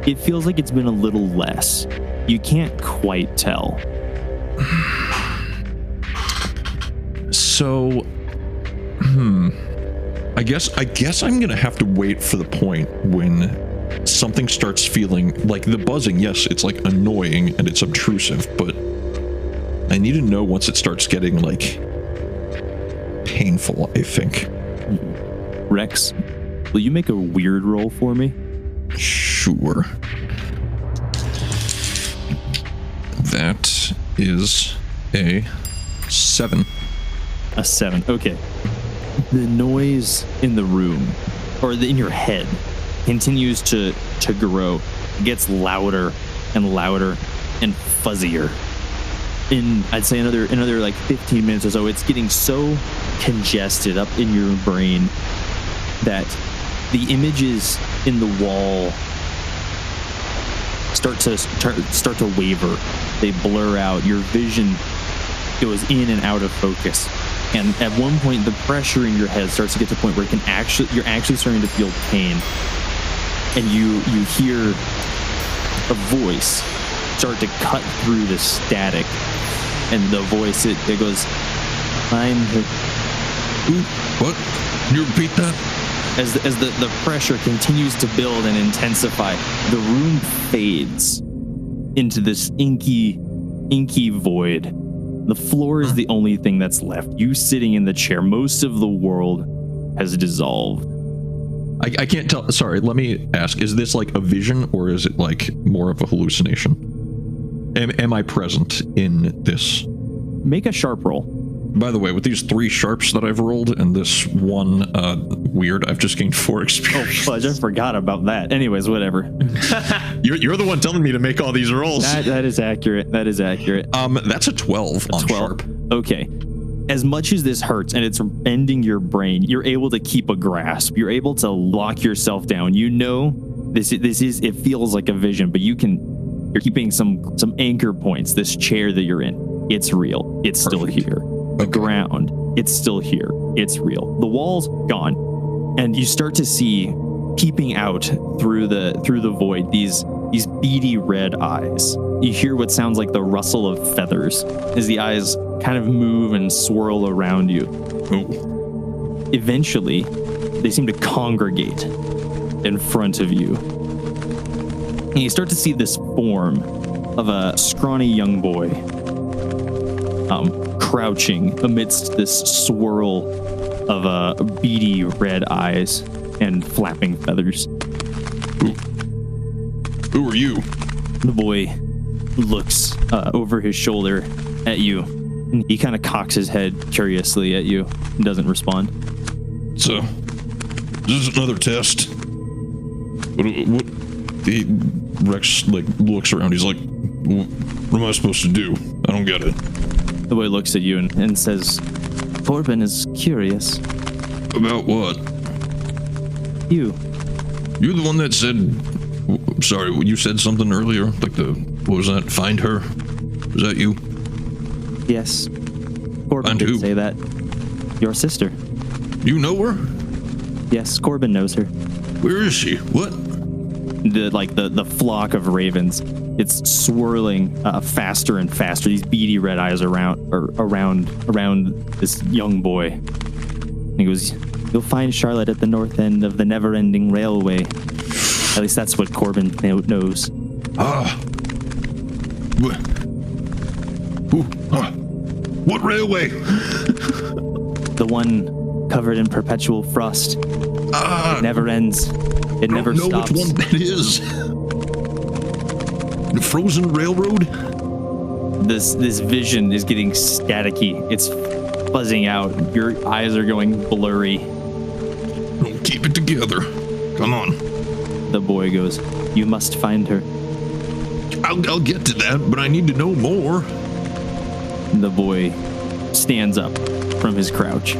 It feels like it's been a little less. You can't quite tell. So, I guess I'm gonna have to wait for the point when something starts feeling like the buzzing. Yes, it's annoying and it's obtrusive, but I need to know once it starts getting painful, I think. Rex, will you make a weird roll for me? Sure. That is a 7. A 7. Okay. The noise in the room, or in your head, continues to grow. It gets louder and louder and fuzzier. In, I'd say another like 15 minutes or so, it's getting so congested up in your brain that the images in the wall start to waver. They blur out. Your vision goes in and out of focus. And at one point, the pressure in your head starts to get to a point where you're actually starting to feel pain. And you hear a voice start to cut through the static. And the voice, it goes, "I'm her." What? Can you repeat that? As the pressure continues to build and intensify, the room fades into this inky void. The floor is the only thing that's left. You sitting in the chair. Most of the world has dissolved. I can't tell. Sorry, let me ask. Is this like a vision or is it like more of a hallucination? Am I present in this? Make a sharp roll. By the way, with these 3 sharps that I've rolled and this one weird, I've just gained 4 experience. Oh, fudge, I forgot about that. Anyways, whatever. You're the one telling me to make all these rolls. That is accurate. That is accurate. That's a 12 on 12. Sharp. Okay. As much as this hurts and it's ending your brain, you're able to keep a grasp. You're able to lock yourself down. You know this is it feels like a vision, but you're keeping some anchor points. This chair that you're in, it's real. It's still here. The ground, it's still here. It's real. The wall's gone. And you start to see peeping out through the void these beady red eyes. You hear what sounds like the rustle of feathers as the eyes kind of move and swirl around you. Oh. Eventually, they seem to congregate in front of you. And you start to see this form of a scrawny young boy crouching amidst this swirl of beady red eyes and flapping feathers. Who are you? The boy looks over his shoulder at you, and he kind of cocks his head curiously at you and doesn't respond. So, this is another test. What? Rex looks around. He's like, "What am I supposed to do? I don't get it." The boy looks at you and says, "Corbin is curious." About what? You. You're the one that said... Sorry, you said something earlier? Like what was that? Find her? Was that you? Yes. Corbin did say that. Your sister. You know her? Yes, Corbin knows her. Where is she? What? The flock of ravens. It's swirling faster and faster. These beady red eyes around this young boy. And he goes, "You'll find Charlotte at the north end of the never-ending railway." At least that's what Corbin knows. What railway? The one covered in perpetual frost. It never ends. It never stops. I don't know which one that is. The frozen railroad? This vision is getting staticky. It's buzzing out. Your eyes are going blurry. Keep it together. Come on. The boy goes, "You must find her." I'll get to that, but I need to know more. The boy stands up from his crouch,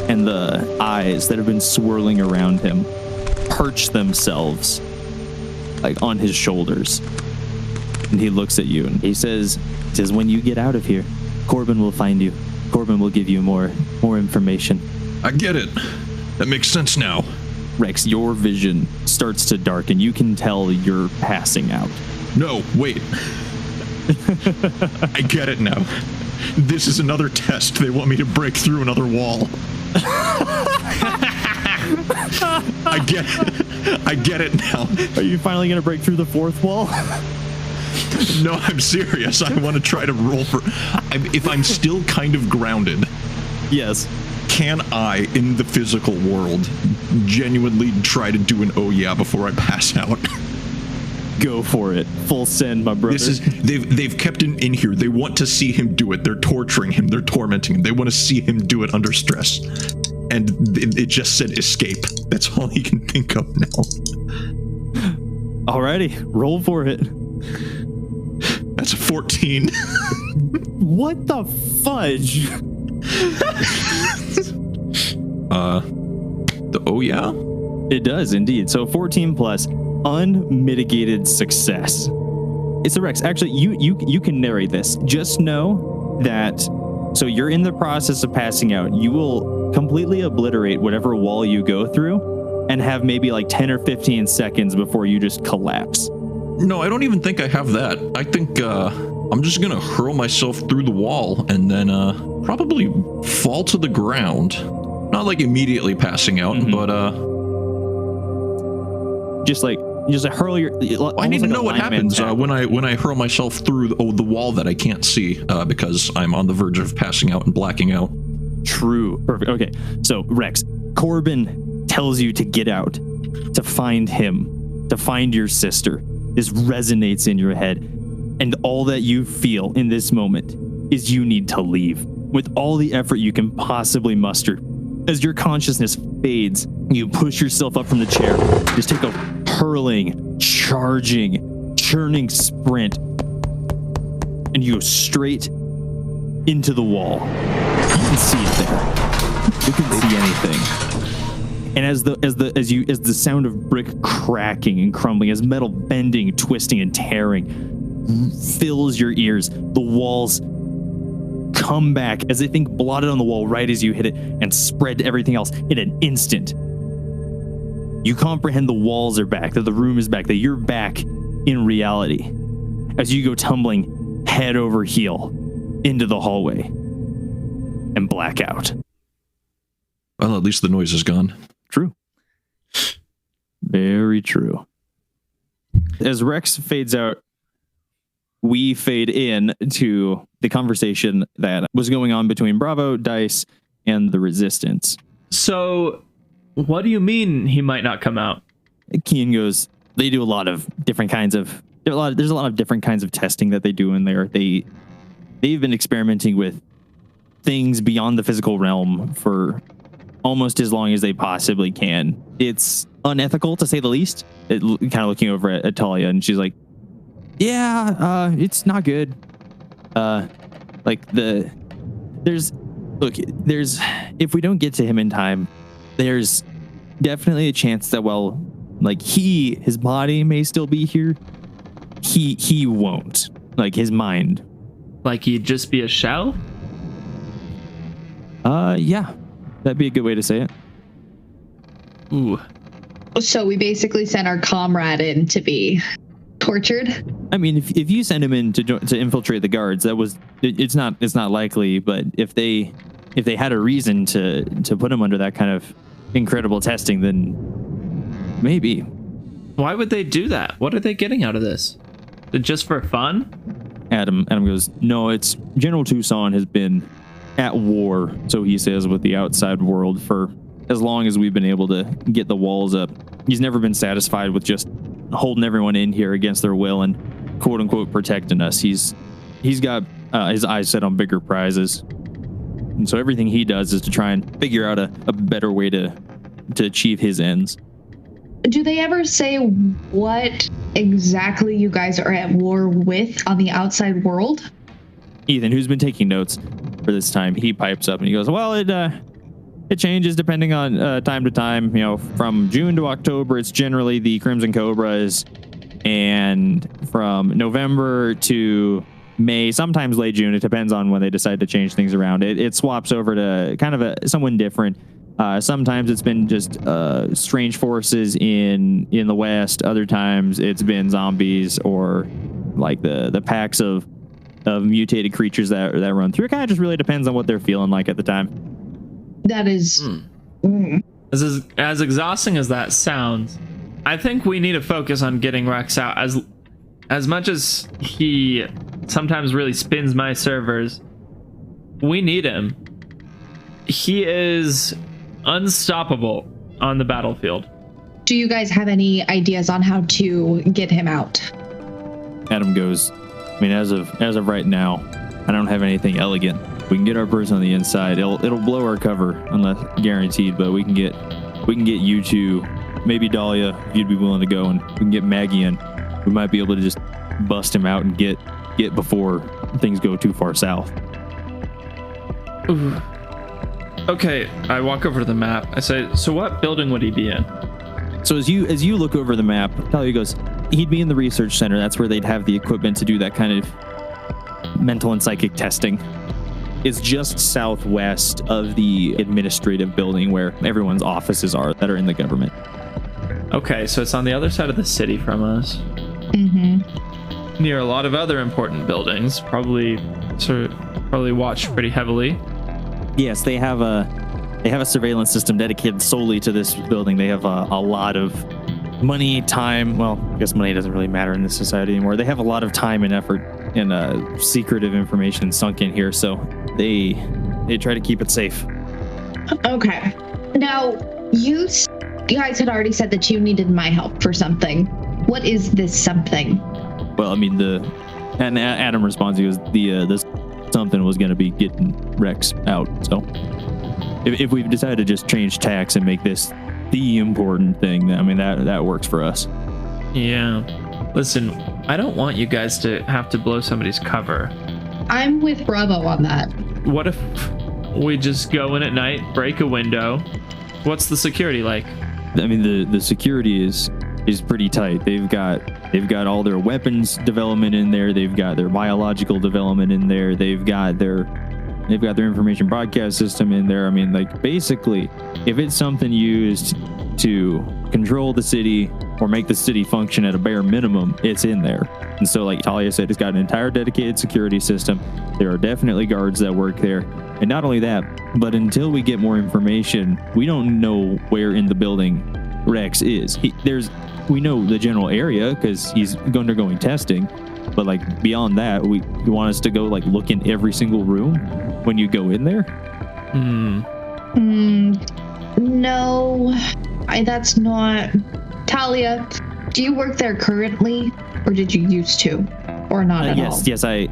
and the eyes that have been swirling around him perch themselves on his shoulders. And he looks at you and he says, "When you get out of here, Corbin will find you. Corbin will give you more information." I get it. That makes sense now. Rex, your vision starts to darken. You can tell you're passing out. No, wait. I get it now. This is another test. They want me to break through another wall. I get it now. Are you finally going to break through the fourth wall? No, I'm serious. I want to try to roll for... If I'm still kind of grounded... Yes. Can I, in the physical world, genuinely try to do an oh yeah before I pass out? Go for it. Full send, my brother. They've kept him in here. They want to see him do it. They're torturing him. They're tormenting him. They want to see him do it under stress. And it just said escape. That's all he can think of now. Alrighty, roll for it. That's a 14. What the fudge? Oh yeah? It does indeed. So 14 plus unmitigated success. It's a Rex. Actually, you can narrate this. Just know that so you're in the process of passing out. You will completely obliterate whatever wall you go through and have maybe like 10 or 15 seconds before you just collapse. No, I don't even think I have that. I think I'm just gonna hurl myself through the wall and then probably fall to the ground. Not like immediately passing out, but just hurl your. I need to know what happens when I hurl myself through the wall that I can't see because I'm on the verge of passing out and blacking out. True. Perfect. Okay. So Rex, Corbin tells you to get out, to find him, to find your sister. This resonates in your head, and all that you feel in this moment is you need to leave with all the effort you can possibly muster. As your consciousness fades, you push yourself up from the chair. Just take a hurling, charging, churning sprint, and you go straight into the wall. You can see it there. You can see anything. And as the sound of brick cracking and crumbling, as metal bending, twisting, and tearing fills your ears, the walls come back as they think blotted on the wall right as you hit it and spread everything else in an instant. You comprehend the walls are back, that the room is back, that you're back in reality as you go tumbling head over heel into the hallway and black out. Well, at least the noise is gone. True. Very true. As Rex fades out, we fade in to the conversation that was going on between Bravo, Dice, and the Resistance. So, what do you mean he might not come out? Kian goes, they do a lot of different kinds of, there's a lot of different kinds of testing that they do in there. They've been experimenting with things beyond the physical realm for almost as long as they possibly can. It's unethical, to say the least. Kind of looking over at Talia, and she's like, yeah, it's not good. If we don't get to him in time, there's definitely a chance that his body may still be here. He won't. Like, his mind. Like he'd just be a shell? Yeah. That'd be a good way to say it. Ooh. So we basically sent our comrade in to be tortured? I mean, if you send him in to infiltrate the guards, it's not likely. But if they had a reason to put him under that kind of incredible testing, then maybe. Why would they do that? What are they getting out of this? Just for fun? Adam goes, no, it's General Tucson has been at war, so he says, with the outside world for as long as we've been able to get the walls up. He's never been satisfied with just holding everyone in here against their will and quote unquote protecting us. He's got his eyes set on bigger prizes. And so everything he does is to try and figure out a better way to achieve his ends. Do they ever say what exactly you guys are at war with on the outside world? Ethan, who's been taking notes for this time, he pipes up and he goes, well, it changes depending on time to time. You know, from June to October, it's generally the Crimson Cobras, and from November to May, sometimes late June, it depends on when they decide to change things around. It swaps over to kind of someone different. Sometimes it's been just strange forces in the West. Other times it's been zombies or like the packs of mutated creatures that run through. It kind of just really depends on what they're feeling like at the time. That is... As exhausting as that sounds, I think we need to focus on getting Rex out. As much as he sometimes really spins my servers, we need him. He is unstoppable on the battlefield. Do you guys have any ideas on how to get him out? Adam goes, I mean, as of right now, I don't have anything elegant. We can get our person on the inside. It'll blow our cover, unless guaranteed, but we can get you two, maybe Dahlia, if you'd be willing to go, and we can get Maggie in. We might be able to just bust him out and get before things go too far south. Ooh. Okay, I walk over to the map. I say, so what building would he be in? So as you look over the map, Talia goes, he'd be in the research center. That's where they'd have the equipment to do that kind of mental and psychic testing. It's just southwest of the administrative building where everyone's offices are that are in the government. Okay, so it's on the other side of the city from us. Mm-hmm. Near a lot of other important buildings, probably watched pretty heavily. Yes, they have a surveillance system dedicated solely to this building. They have a lot of money, time. Well, I guess money doesn't really matter in this society anymore. They have a lot of time and effort and secretive information sunk in here, so they try to keep it safe. Okay. Now, you guys had already said that you needed my help for something. What is this something? Well, I mean, and Adam responds, he goes, this something was going to be getting Rex out. So if we've decided to just change tacks and make this the important thing, I mean, that works for us. Yeah. Listen, I don't want you guys to have to blow somebody's cover. I'm with Bravo on that. What if we just go in at night, break a window? What's the security like? I mean, the security is pretty tight. They've got all their weapons development in there. They've got their biological development in there. They've got their information broadcast system in there. I mean, like, basically, if it's something used to control the city or make the city function at a bare minimum, it's in there. And so, like Talia said, it's got an entire dedicated security system. There are definitely guards that work there. And not only that, but until we get more information, we don't know where in the building Rex is. We know the general area because he's undergoing testing, but like beyond that, you want us to go like look in every single room when you go in there? No, that's not. Talia, do you work there currently, or did you used to, or not at all? Yes, I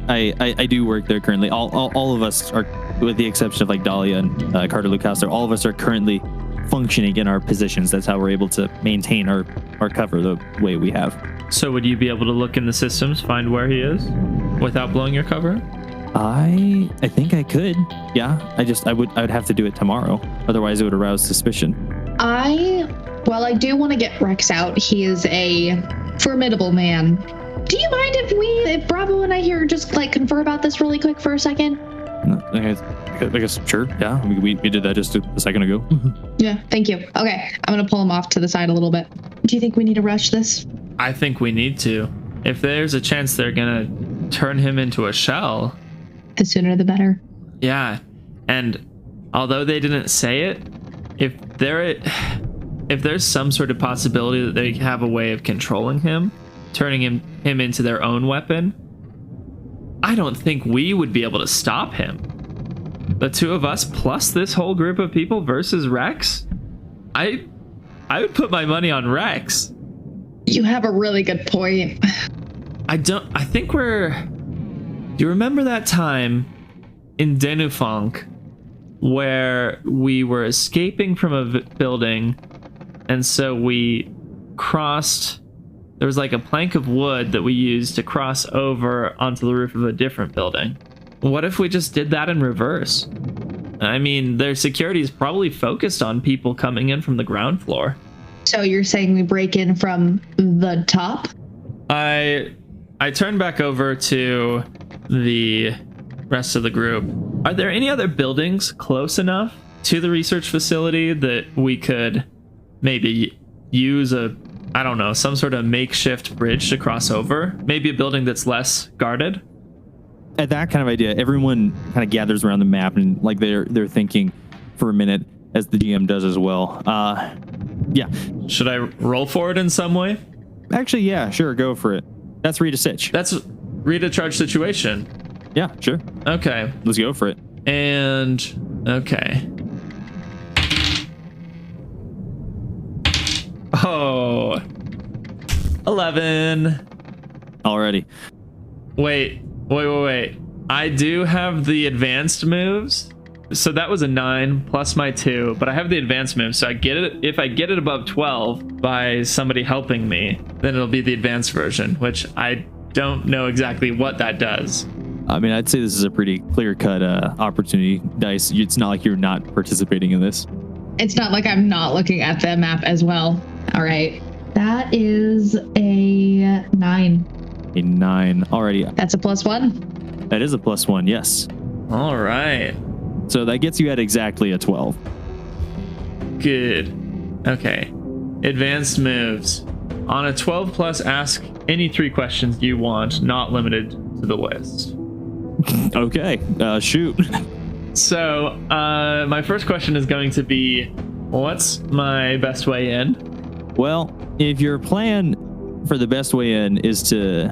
do work there currently. All of us are, with the exception of like Dahlia and Carter Lucas, all of us are currently functioning in our positions. That's how we're able to maintain our cover the way we have. So would you be able to look in the systems, find where he is without blowing your cover? I think I could. Yeah, I would have to do it tomorrow. Otherwise it would arouse suspicion. I do want to get Rex out. He is a formidable man. Do you mind if Bravo and I here just like confer about this really quick for a second? I guess sure. Yeah, we did that just a second ago. Yeah, thank you. Okay, I'm gonna pull him off to the side a little bit. Do you think we need to rush this? I think we need to. If there's a chance they're gonna turn him into a shell, the sooner the better. Yeah, and although they didn't say it, if there's some sort of possibility that they have a way of controlling him, turning him into their own weapon, I don't think we would be able to stop him. The two of us plus this whole group of people versus Rex? I would put my money on Rex. You have a really good point. Do you remember that time in Denufunk where we were escaping from a building, and so we crossed, there was like a plank of wood that we used to cross over onto the roof of a different building. What if we just did that in reverse? I mean, their security is probably focused on people coming in from the ground floor. So you're saying we break in from the top? I turn back over to the rest of the group. Are there any other buildings close enough to the research facility that we could maybe use some sort of makeshift bridge to cross over? Maybe a building that's less guarded? At that kind of idea, everyone kind of gathers around the map and like they're thinking for a minute, as the GM does as well. Yeah. Should I roll for it in some way? Actually, yeah, sure, go for it. That's read a sitch. That's read a charge situation. Yeah, sure. Okay. Let's go for it. And okay. Oh. 11. Already. Wait. I do have the advanced moves. So that was a 9 plus my 2, but I have the advanced moves. So I get it. If I get it above 12 by somebody helping me, then it'll be the advanced version, which I don't know exactly what that does. I mean, I'd say this is a pretty clear-cut opportunity, Dice. It's not like you're not participating in this. It's not like I'm not looking at the map as well. All right. That is a 9. A 9 already. That's a +1. That is a +1, yes. All right. So that gets you at exactly a 12. Good. Okay. Advanced moves. On a 12 plus, ask any 3 questions you want, not limited to the list. Okay, shoot. So, my first question is going to be, what's my best way in? Well, if your plan for the best way in is to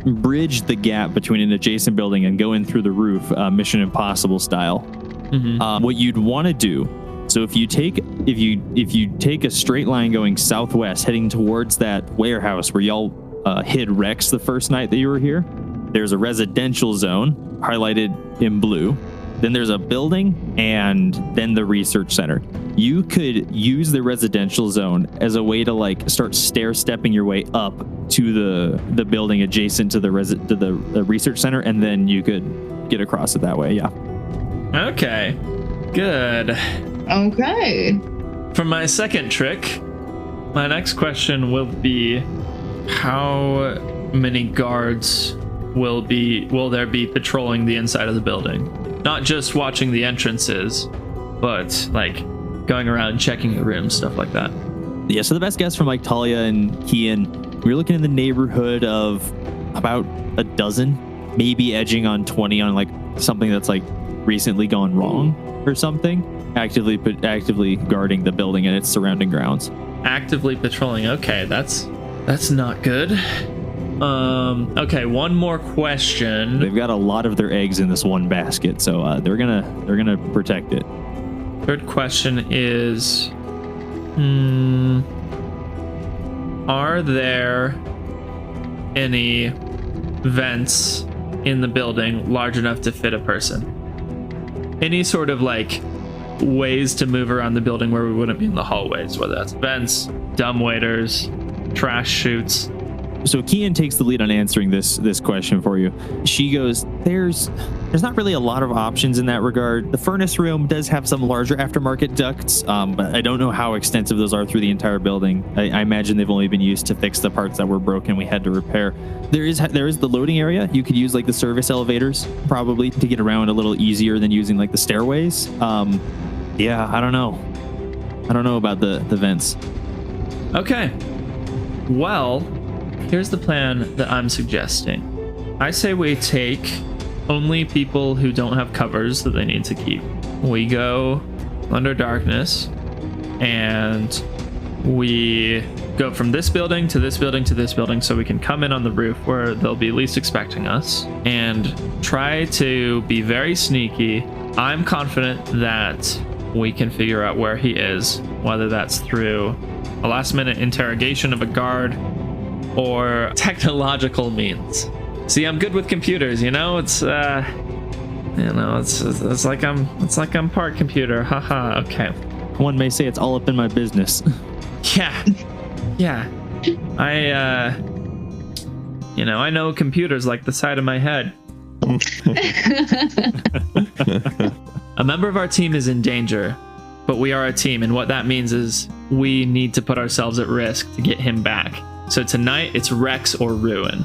bridge the gap between an adjacent building and go in through the roof, Mission Impossible style, what you'd want to do. So if you take a straight line going southwest, heading towards that warehouse where y'all hid Rex the first night that you were here, there's a residential zone highlighted in blue. Then there's a building, and then the research center. You could use the residential zone as a way to like start stair-stepping your way up to the building adjacent to the research center, and then you could get across it that way. Yeah. Okay. Good. Okay. For my second trick, my next question will be, how many guards will there be patrolling the inside of the building? Not just watching the entrances, but like going around checking the rooms, stuff like that. Yeah, so the best guess from like Talia and Kian, we're looking in the neighborhood of about a dozen, maybe edging on 20 on like something that's like recently gone wrong or something. Actively guarding the building and its surrounding grounds. Actively patrolling. Okay, that's not good. Okay, one more question. They've got a lot of their eggs in this one basket, so they're gonna protect it. Third question is, are there any vents in the building large enough to fit a person? Any sort of like ways to move around the building where we wouldn't be in the hallways, whether that's vents, dumbwaiters, trash chutes. So Kian takes the lead on answering this question for you. She goes, there's not really a lot of options in that regard. The furnace room does have some larger aftermarket ducts, but I don't know how extensive those are through the entire building. I imagine they've only been used to fix the parts that were broken we had to repair. There is the loading area. You could use like the service elevators probably to get around a little easier than using like the stairways. Yeah, I don't know. I don't know about the vents. Okay. Well, here's the plan that I'm suggesting. I say we take only people who don't have covers that they need to keep. We go under darkness, and we go from this building to this building to this building so we can come in on the roof where they'll be least expecting us and try to be very sneaky. I'm confident that we can figure out where he is, whether that's through a last-minute interrogation of a guard or technological means. See, I'm good with computers, you know? It's like I'm part computer. Haha. Okay. One may say it's all up in my business. Yeah. I know computers like the side of my head. A member of our team is in danger, but we are a team, and what that means is we need to put ourselves at risk to get him back. So tonight, it's Rex or ruin.